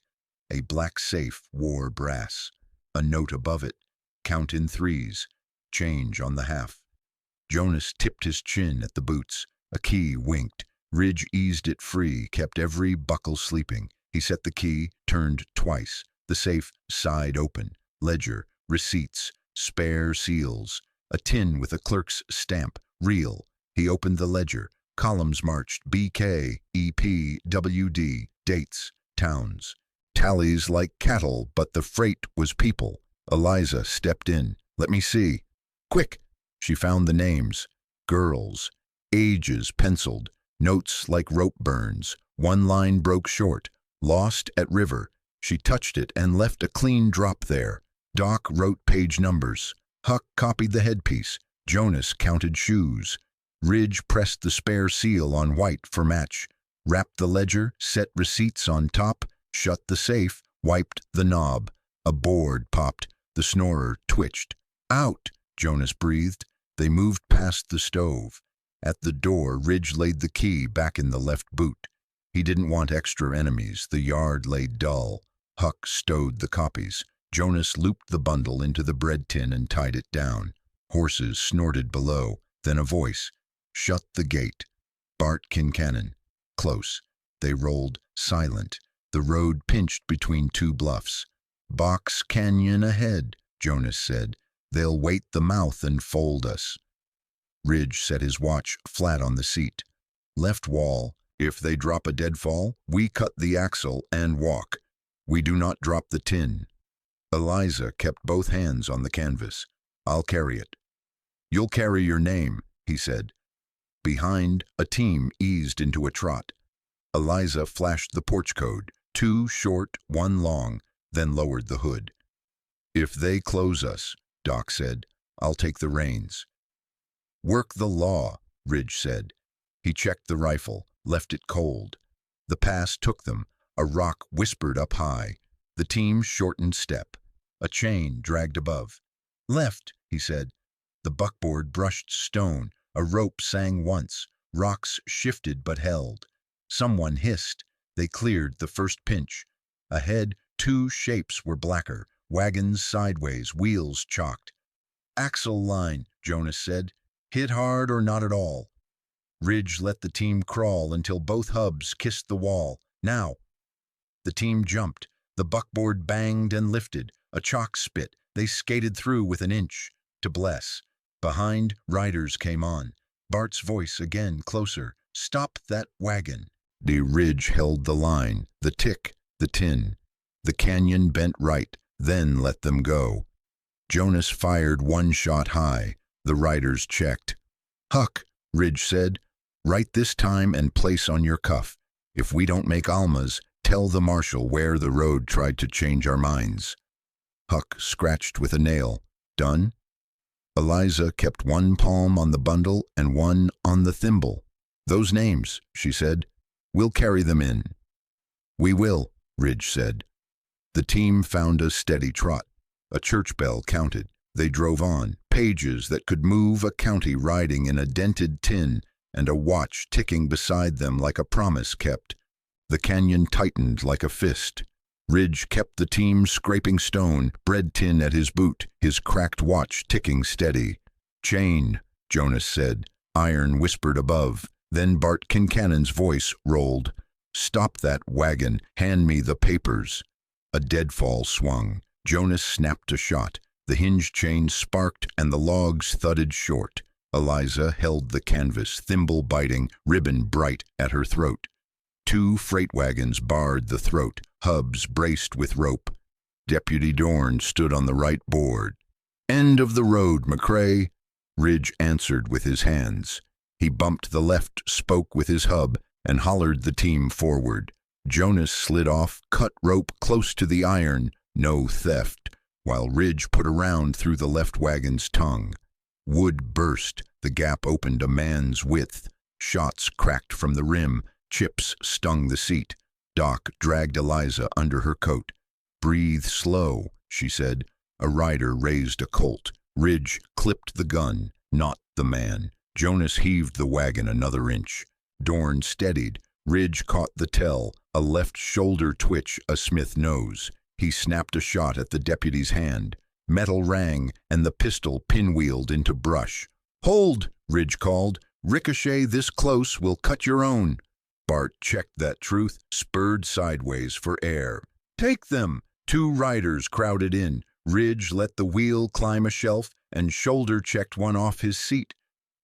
A black safe wore brass. A note above it. Count in 3s. Change on the half. Jonas tipped his chin at the boots. A key winked. Ridge eased it free, kept every buckle sleeping. He set the key, turned twice. The safe side open. Ledger, receipts, spare seals. A tin with a clerk's stamp. Real. He opened the ledger. Columns marched. BK, EP, WD. Dates, towns. Tallies like cattle, but the freight was people. Eliza stepped in. Let me see. Quick! She found the names. Girls. Ages penciled. Notes like rope burns. One line broke short. Lost at river. She touched it and left a clean drop there. Doc wrote page numbers. Huck copied the headpiece. Jonas counted shoes. Ridge pressed the spare seal on white for match. Wrapped the ledger, set receipts on top, shut the safe, wiped the knob. A board popped. The snorer twitched. Out, Jonas breathed. They moved past the stove. At the door, Ridge laid the key back in the left boot. He didn't want extra enemies. The yard lay dull. Huck stowed the copies. Jonas looped the bundle into the bread tin and tied it down. Horses snorted below. Then a voice. Shut the gate. Bart Kincannon. Close. They rolled, silent. The road pinched between 2 bluffs. Box Canyon ahead, Jonas said. They'll weight the mouth and fold us. Ridge set his watch flat on the seat. Left wall. If they drop a deadfall, we cut the axle and walk. We do not drop the tin. Eliza kept both hands on the canvas. I'll carry it. You'll carry your name, he said. Behind, a team eased into a trot. Eliza flashed the porch code, 2 short, 1 long, then lowered the hood. If they close us, Doc said, I'll take the reins. Work the law, Ridge said. He checked the rifle, left it cold. The pass took them. A rock whispered up high. The team shortened step. A chain dragged above. Left, he said. The buckboard brushed stone. A rope sang once. Rocks shifted but held. Someone hissed. They cleared the first pinch. Ahead, 2 shapes were blacker. Wagons sideways, wheels chalked. Axle line, Jonas said. Hit hard or not at all. Ridge let the team crawl until both hubs kissed the wall. Now. The team jumped. The buckboard banged and lifted. A chalk spit. They skated through with an inch. To bless. Behind, riders came on. Bart's voice again, closer. Stop that wagon. The Ridge held the line. The tick. The tin. The canyon bent right. Then let them go. Jonas fired 1 shot high. The riders checked. Huck, Ridge said. Write this time and place on your cuff. If we don't make Alma's, tell the marshal where the road tried to change our minds. Huck scratched with a nail. Done? Eliza kept 1 palm on the bundle and 1 on the thimble. Those names, she said. We'll carry them in. We will, Ridge said. The team found a steady trot. A church bell counted. They drove on. Pages that could move a county riding in a dented tin, and a watch ticking beside them like a promise kept. The canyon tightened like a fist. Ridge kept the team scraping stone, bread tin at his boot, his cracked watch ticking steady. Chain, Jonas said. Iron whispered above. Then Bart Kincannon's voice rolled. Stop that wagon. Hand me the papers. A deadfall swung. Jonas snapped a shot. The hinge chain sparked and the logs thudded short. Eliza held the canvas, thimble biting, ribbon bright at her throat. 2 freight wagons barred the throat, hubs braced with rope. Deputy Dorn stood on the right board. "End of the road, McCrae," Ridge answered with his hands. He bumped the left spoke with his hub and hollered the team forward. Jonas slid off, cut rope close to the iron, no theft, while Ridge put around through the left wagon's tongue. Wood burst, the gap opened a man's width. Shots cracked from the rim, chips stung the seat. Doc dragged Eliza under her coat. "Breathe slow," she said. A rider raised a Colt. Ridge clipped the gun, not the man. Jonas heaved the wagon another inch. Dorn steadied. Ridge caught the tell, a left shoulder twitch, a Smith nose. He snapped a shot at the deputy's hand. Metal rang, and the pistol pinwheeled into brush. "Hold," Ridge called. "Ricochet this close will cut your own." Bart checked that truth, spurred sideways for air. "Take them!" 2 riders crowded in. Ridge let the wheel climb a shelf and shoulder-checked one off his seat.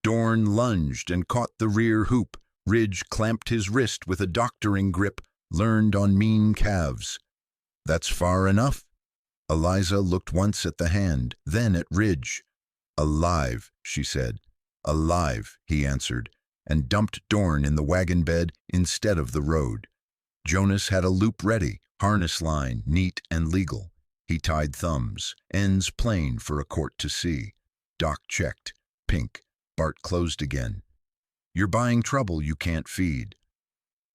Dorn lunged and caught the rear hoop. Ridge clamped his wrist with a doctoring grip, learned on mean calves. "That's far enough." Eliza looked once at the hand, then at Ridge. "Alive," she said. "Alive," he answered, and dumped Dorn in the wagon bed instead of the road. Jonas had a loop ready, harness line, neat and legal. He tied thumbs, ends plain for a court to see. Doc checked. Pink. Bart closed again. "You're buying trouble you can't feed."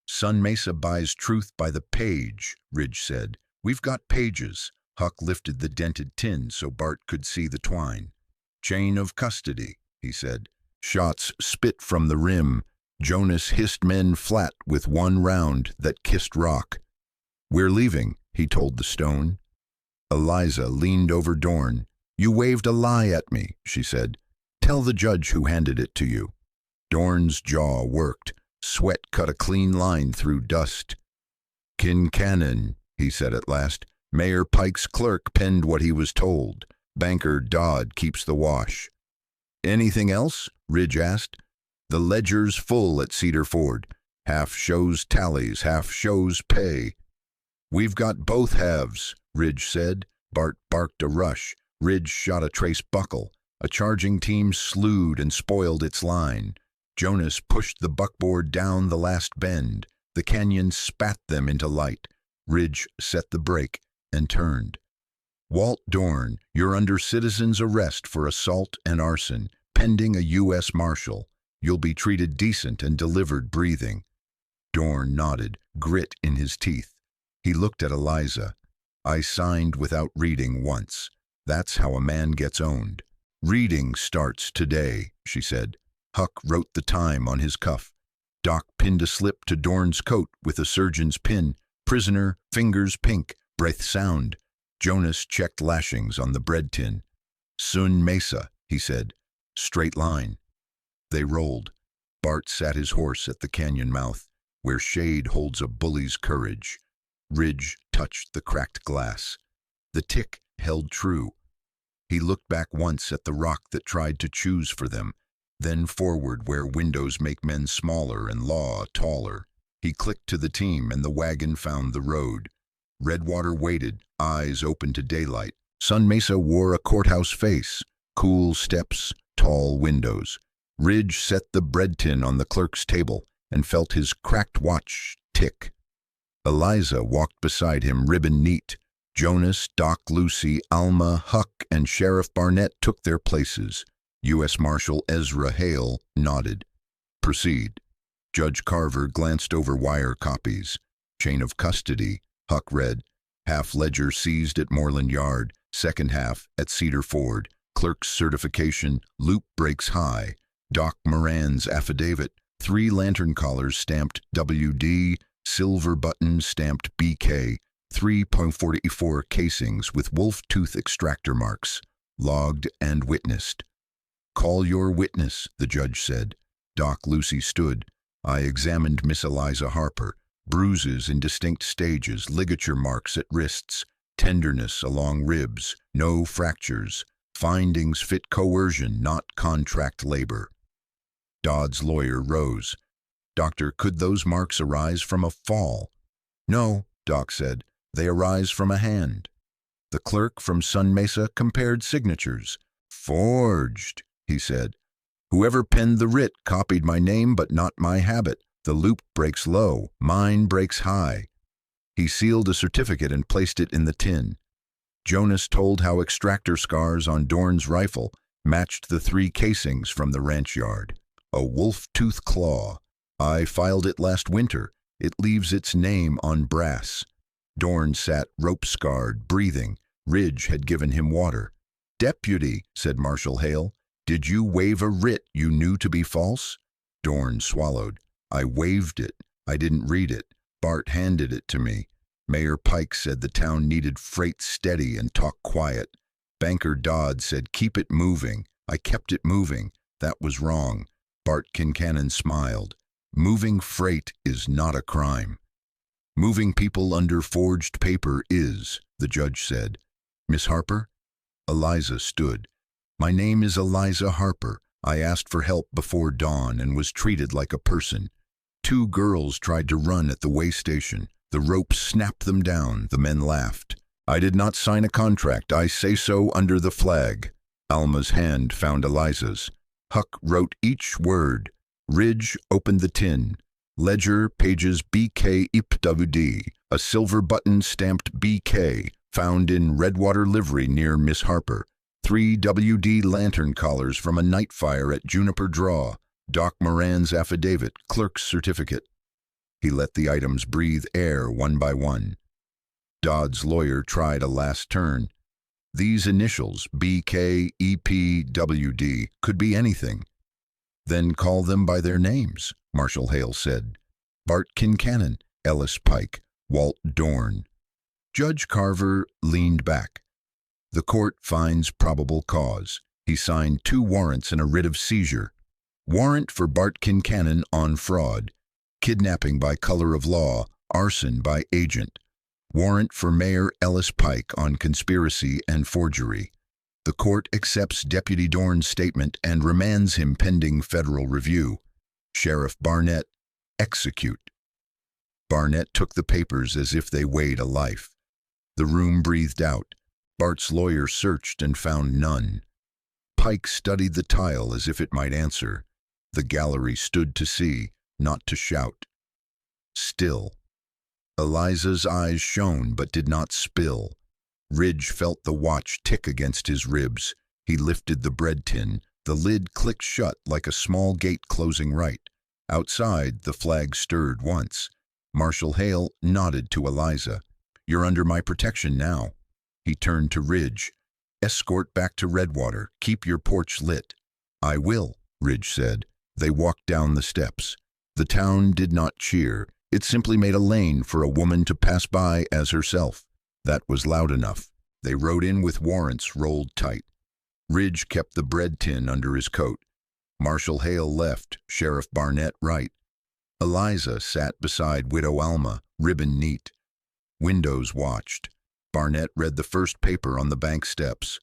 "Sun Mesa buys truth by the page," Ridge said. "We've got pages." Huck lifted the dented tin so Bart could see the twine. "Chain of custody," he said. Shots spit from the rim. Jonas hissed men flat with 1 round that kissed rock. "We're leaving," he told the stone. Eliza leaned over Dorn. "You waved a lie at me," she said. "Tell the judge who handed it to you." Dorn's jaw worked. Sweat cut a clean line through dust. "Kincannon," he said at last. "Mayor Pike's clerk penned what he was told. Banker Dodd keeps the wash." "Anything else?" Ridge asked. "The ledger's full at Cedar Ford. Half shows tallies, half shows pay." "We've got both halves," Ridge said. Bart barked a rush. Ridge shot a trace buckle. A charging team slewed and spoiled its line. Jonas pushed the buckboard down the last bend. The canyon spat them into light. Ridge set the brake and turned. "Walt Dorn, you're under citizen's arrest for assault and arson, pending a U.S. Marshal. You'll be treated decent and delivered breathing." Dorn nodded, grit in his teeth. He looked at Eliza. "I signed without reading once. That's how a man gets owned." "Reading starts today," she said. Huck wrote the time on his cuff. Doc pinned a slip to Dorn's coat with a surgeon's pin. "Prisoner, fingers pink, breath sound." Jonas checked lashings on the bread tin. "Sun Mesa," he said. "Straight line." They rolled. Bart sat his horse at the canyon mouth, where shade holds a bully's courage. Ridge touched the cracked glass. The tick held true. He looked back once at the rock that tried to choose for them, then forward where windows make men smaller and law taller. He clicked to the team and the wagon found the road. Redwater waited, eyes open to daylight. Sun Mesa wore a courthouse face, cool steps, tall windows. Ridge set the bread tin on the clerk's table and felt his cracked watch tick. Eliza walked beside him, ribbon neat. Jonas, Doc, Lucy, Alma, Huck, and Sheriff Barnett took their places. U.S. Marshal Ezra Hale nodded. "Proceed." Judge Carver glanced over wire copies. "Chain of custody," Huck read. "Half ledger seized at Moreland Yard, second half at Cedar Ford. Clerk's certification, loop breaks high. Doc Moran's affidavit, 3 lantern collars stamped WD, silver buttons stamped BK, 3.44 casings with wolf tooth extractor marks, logged and witnessed." "Call your witness," the judge said. Doc Lucy stood. "I examined Miss Eliza Harper. Bruises in distinct stages, ligature marks at wrists. Tenderness along ribs, no fractures. Findings fit coercion, not contract labor. Dodd's lawyer rose. Doctor, could those marks arise from a fall? No, Doc said. They arise from a hand. The clerk from Sun Mesa compared signatures. Forged, he said. Whoever penned the writ copied my name but not my habit. The loop breaks low, mine breaks high. He sealed a certificate and placed it in the tin. Jonas told how extractor scars on Dorn's rifle matched the 3 casings from the ranch yard. A wolf-tooth claw. I filed it last winter. It leaves its name on brass. Dorn sat rope-scarred, breathing. Ridge had given him water. Deputy, said Marshal Hale, did you waive a writ you knew to be false? Dorn swallowed. I waived it. I didn't read it. Bart handed it to me. Mayor Pike said the town needed freight steady and talk quiet. Banker Dodd said keep it moving. I kept it moving. That was wrong. Bart Kincannon smiled. Moving freight is not a crime. Moving people under forged paper is, the judge said. Miss Harper? Eliza stood. My name is Eliza Harper. I asked for help before dawn and was treated like a person. 2 girls tried to run at the way station. The rope snapped them down. The men laughed. I did not sign a contract. I say so under the flag. Alma's hand found Eliza's. Huck wrote each word. Ridge opened the tin. Ledger, pages BK IPWD. A silver button stamped BK, found in Redwater livery near Miss Harper. 3 WD lantern collars from a night fire at Juniper Draw. Doc Moran's affidavit, clerk's certificate. He let the items breathe air one by one. Dodd's lawyer tried a last turn. These initials, BK, EP, WD, could be anything. Then call them by their names, Marshal Hale said. Bart Kincannon, Ellis Pike, Walt Dorn. Judge Carver leaned back. The court finds probable cause. He signed 2 warrants and a writ of seizure. Warrant for Bart Kincannon on fraud. Kidnapping by color of law, arson by agent. Warrant for Mayor Ellis Pike on conspiracy and forgery. The court accepts Deputy Dorn's statement and remands him pending federal review. Sheriff Barnett, execute. Barnett took the papers as if they weighed a life. The room breathed out. Bart's lawyer searched and found none. Pike studied the tile as if it might answer. The gallery stood to see, not to shout. Still. Eliza's eyes shone but did not spill. Ridge felt the watch tick against his ribs. He lifted the bread tin. The lid clicked shut like a small gate closing right. Outside, the flag stirred once. Marshal Hale nodded to Eliza. You're under my protection now. He turned to Ridge. Escort back to Redwater. Keep your porch lit. I will, Ridge said. They walked down the steps. The town did not cheer. It simply made a lane for a woman to pass by as herself. That was loud enough. They rode in with warrants rolled tight. Ridge kept the bread tin under his coat. Marshal Hale left, Sheriff Barnett right. Eliza sat beside Widow Alma, ribbon neat. Windows watched. Barnett read the first paper on the bank steps.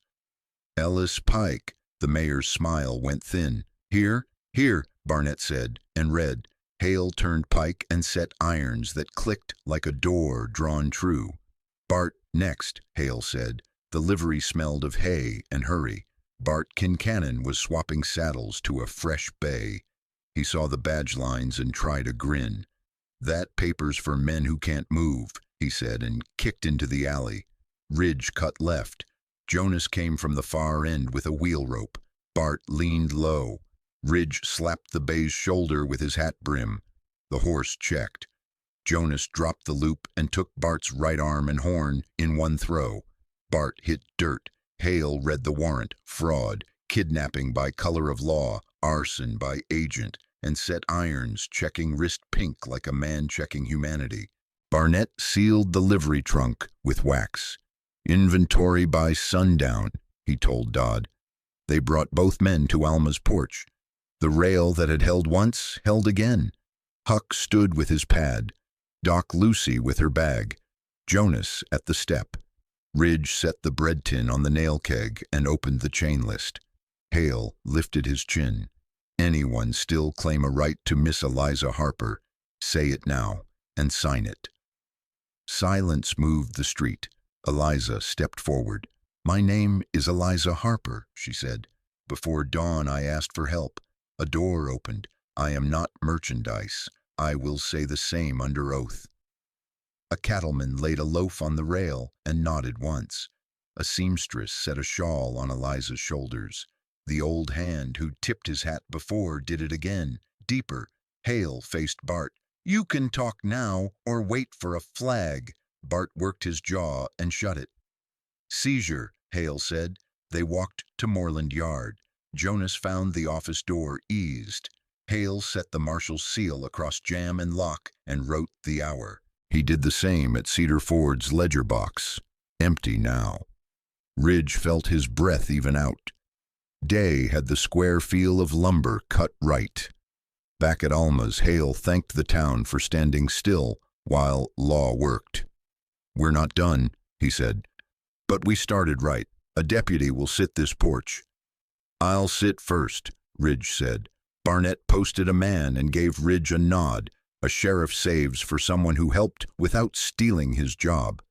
Ellis Pike. The mayor's smile went thin. Here, here, Barnett said, and read. Hale turned Pike and set irons that clicked like a door drawn true. Bart, next, Hale said. The livery smelled of hay and hurry. Bart Kincannon was swapping saddles to a fresh bay. He saw the badge lines and tried a grin. That paper's for men who can't move, he said, and kicked into the alley. Ridge cut left. Jonas came from the far end with a wheel rope. Bart leaned low. Ridge slapped the bay's shoulder with his hat brim. The horse checked. Jonas dropped the loop and took Bart's right arm and horn in one throw. Bart hit dirt. Hale read the warrant, fraud, kidnapping by color of law, arson by agent, and set irons checking wrist pink like a man checking humanity. Barnett sealed the livery trunk with wax. Inventory by sundown, he told Dodd. They brought both men to Alma's porch. The rail that had held once held again. Huck stood with his pad. Doc Lucy with her bag. Jonas at the step. Ridge set the bread tin on the nail keg and opened the chain list. Hale lifted his chin. Anyone still claim a right to Miss Eliza Harper? Say it now, and sign it. Silence moved the street. Eliza stepped forward. My name is Eliza Harper, she said. Before dawn I asked for help. A door opened. I am not merchandise. I will say the same under oath. A cattleman laid a loaf on the rail and nodded once. A seamstress set a shawl on Eliza's shoulders. The old hand who tipped his hat before did it again, deeper. Hale faced Bart. You can talk now or wait for a flag. Bart worked his jaw and shut it. Seizure, Hale said. They walked to Moreland Yard. Jonas found the office door eased. Hale set the marshal's seal across jam and lock and wrote the hour. He did the same at Cedar Ford's ledger box. Empty now. Ridge felt his breath even out. Day had the square feel of lumber cut right. Back at Alma's, Hale thanked the town for standing still while law worked. We're not done, he said. But we started right. A deputy will sit this porch. I'll sit first, Ridge said. Barnett posted a man and gave Ridge a nod. A sheriff saves for someone who helped without stealing his job.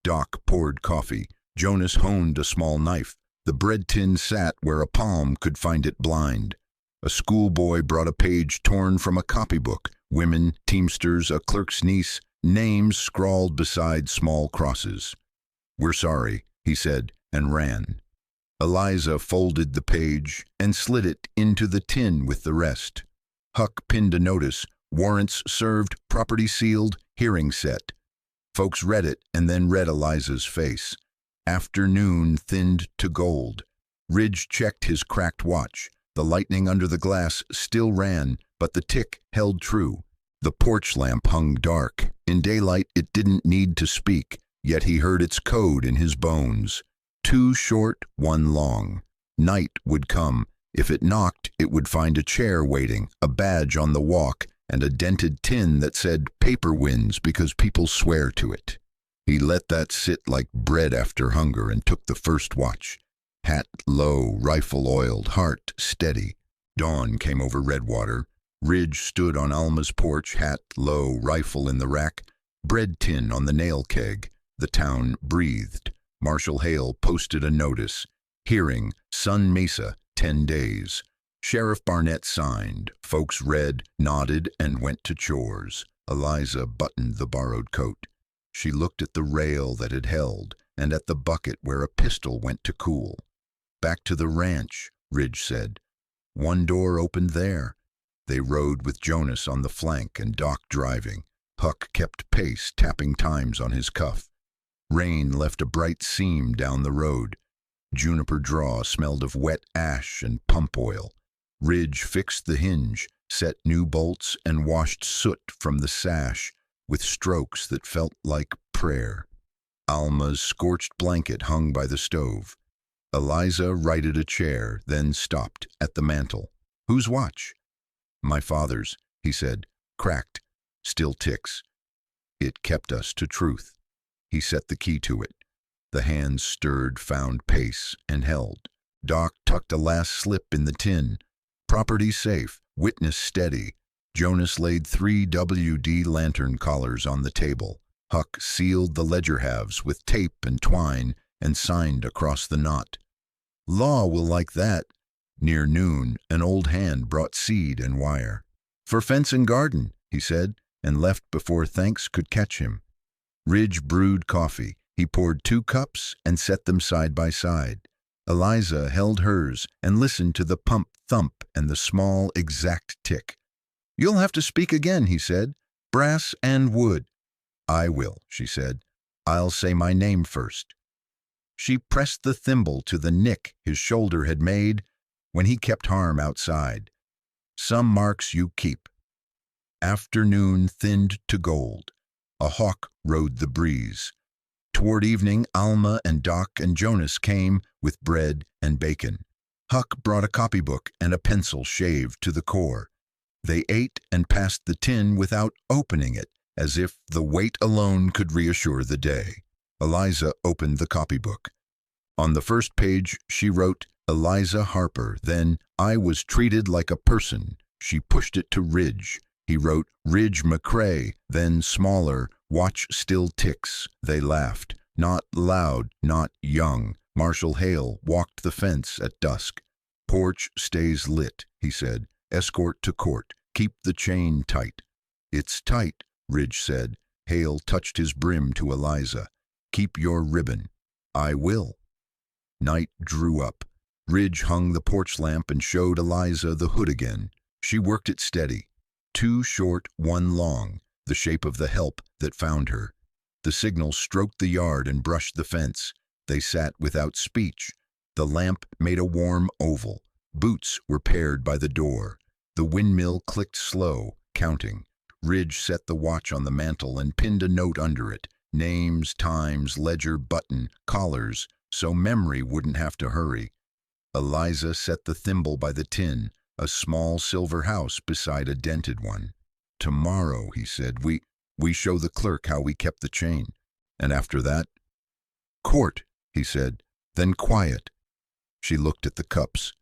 Doc poured coffee. Jonas honed a small knife. The bread tin sat where a palm could find it blind. A schoolboy brought a page torn from a copybook. Women, teamsters, a clerk's niece, names scrawled beside small crosses. We're sorry, he said, and ran. Eliza folded the page and slid it into the tin with the rest. Huck pinned a notice. Warrants served, property sealed, hearing set. Folks read it and then read Eliza's face. Afternoon thinned to gold. Ridge checked his cracked watch. The lightning under the glass still ran, but the tick held true. The porch lamp hung dark. In daylight it didn't need to speak, yet he heard its code in his bones. 2 short, 1 long. Night would come. If it knocked, it would find a chair waiting, a badge on the walk, and a dented tin that said paper wins because people swear to it. He let that sit like bread after hunger and took the first watch. Hat low, rifle oiled, heart steady. Dawn came over Redwater. Ridge stood on Alma's porch, hat low, rifle in the rack, bread tin on the nail keg. The town breathed. Marshal Hale posted a notice. Hearing, Sun Mesa, 10 days. Sheriff Barnett signed. Folks read, nodded, and went to chores. Eliza buttoned the borrowed coat. She looked at the rail that it held and at the bucket where a pistol went to cool. Back to the ranch, Ridge said. 1 door opened there. They rode with Jonas on the flank and Doc driving. Huck kept pace, tapping times on his cuff. Rain left a bright seam down the road. Juniper draw smelled of wet ash and pump oil. Ridge fixed the hinge, set new bolts, and washed soot from the sash with strokes that felt like prayer. Alma's scorched blanket hung by the stove. Eliza righted a chair, then stopped at the mantel. Whose watch? My father's, he said, cracked, still ticks. It kept us to truth. He set the key to it. The hands stirred, found pace, and held. Doc tucked a last slip in the tin. Property safe, witness steady. Jonas laid 3 WD lantern collars on the table. Huck sealed the ledger halves with tape and twine and signed across the knot. Law will like that. Near noon, an old hand brought seed and wire. For fence and garden, he said, and left before thanks could catch him. Ridge brewed coffee. He poured 2 cups and set them side by side. Eliza held hers and listened to the pump thump and the small, exact tick. You'll have to speak again, he said. Brass and wood. I will, she said. I'll say my name first. She pressed the thimble to the nick his shoulder had made when he kept harm outside. Some marks you keep. Afternoon thinned to gold. A hawk rode the breeze. Toward evening, Alma and Doc and Jonas came with bread and bacon. Huck brought a copybook and a pencil shaved to the core. They ate and passed the tin without opening it, as if the weight alone could reassure the day. Eliza opened the copybook. On the first page, she wrote, Eliza Harper, then, I was treated like a person. She pushed it to Ridge. He wrote, Ridge McCrae, then smaller, watch still ticks. They laughed. Not loud, not young. Marshall Hale walked the fence at dusk. Porch stays lit, he said. Escort to court. Keep the chain tight. It's tight, Ridge said. Hale touched his brim to Eliza. Keep your ribbon. I will. Night drew up. Ridge hung the porch lamp and showed Eliza the hood again. She worked it steady. 2 short, 1 long, the shape of the help that found her. The signal stroked the yard and brushed the fence. They sat without speech. The lamp made a warm oval. Boots were paired by the door. The windmill clicked slow, counting. Ridge set the watch on the mantel and pinned a note under it. Names, times, ledger, button, collars, so memory wouldn't have to hurry. Eliza set the thimble by the tin, a small silver house beside a dented one. Tomorrow, he said, we show the clerk how we kept the chain. And after that? Court, he said, then quiet. She looked at the cups.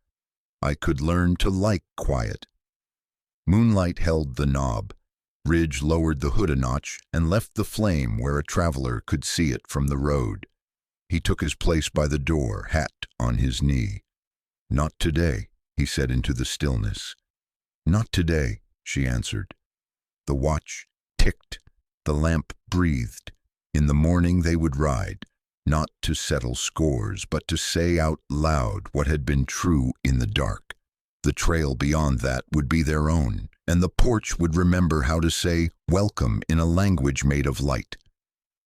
I could learn to like quiet. Moonlight held the knob. Ridge lowered the hood a notch and left the flame where a traveler could see it from the road. He took his place by the door, hat on his knee. Not today, he said into the stillness. Not today, she answered. The watch ticked. The lamp breathed. In the morning they would ride, not to settle scores, but to say out loud what had been true in the dark. The trail beyond that would be their own, and the porch would remember how to say welcome in a language made of light.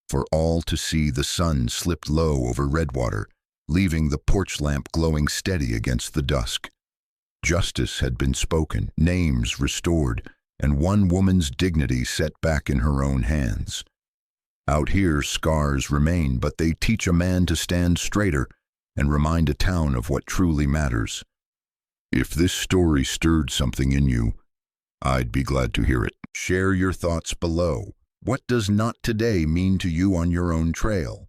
For all to see, the sun slipped low over Redwater, leaving the porch lamp glowing steady against the dusk. Justice had been spoken, names restored, and one woman's dignity set back in her own hands. Out here, scars remain, but they teach a man to stand straighter and remind a town of what truly matters. If this story stirred something in you, I'd be glad to hear it. Share your thoughts below. What does not today mean to you on your own trail?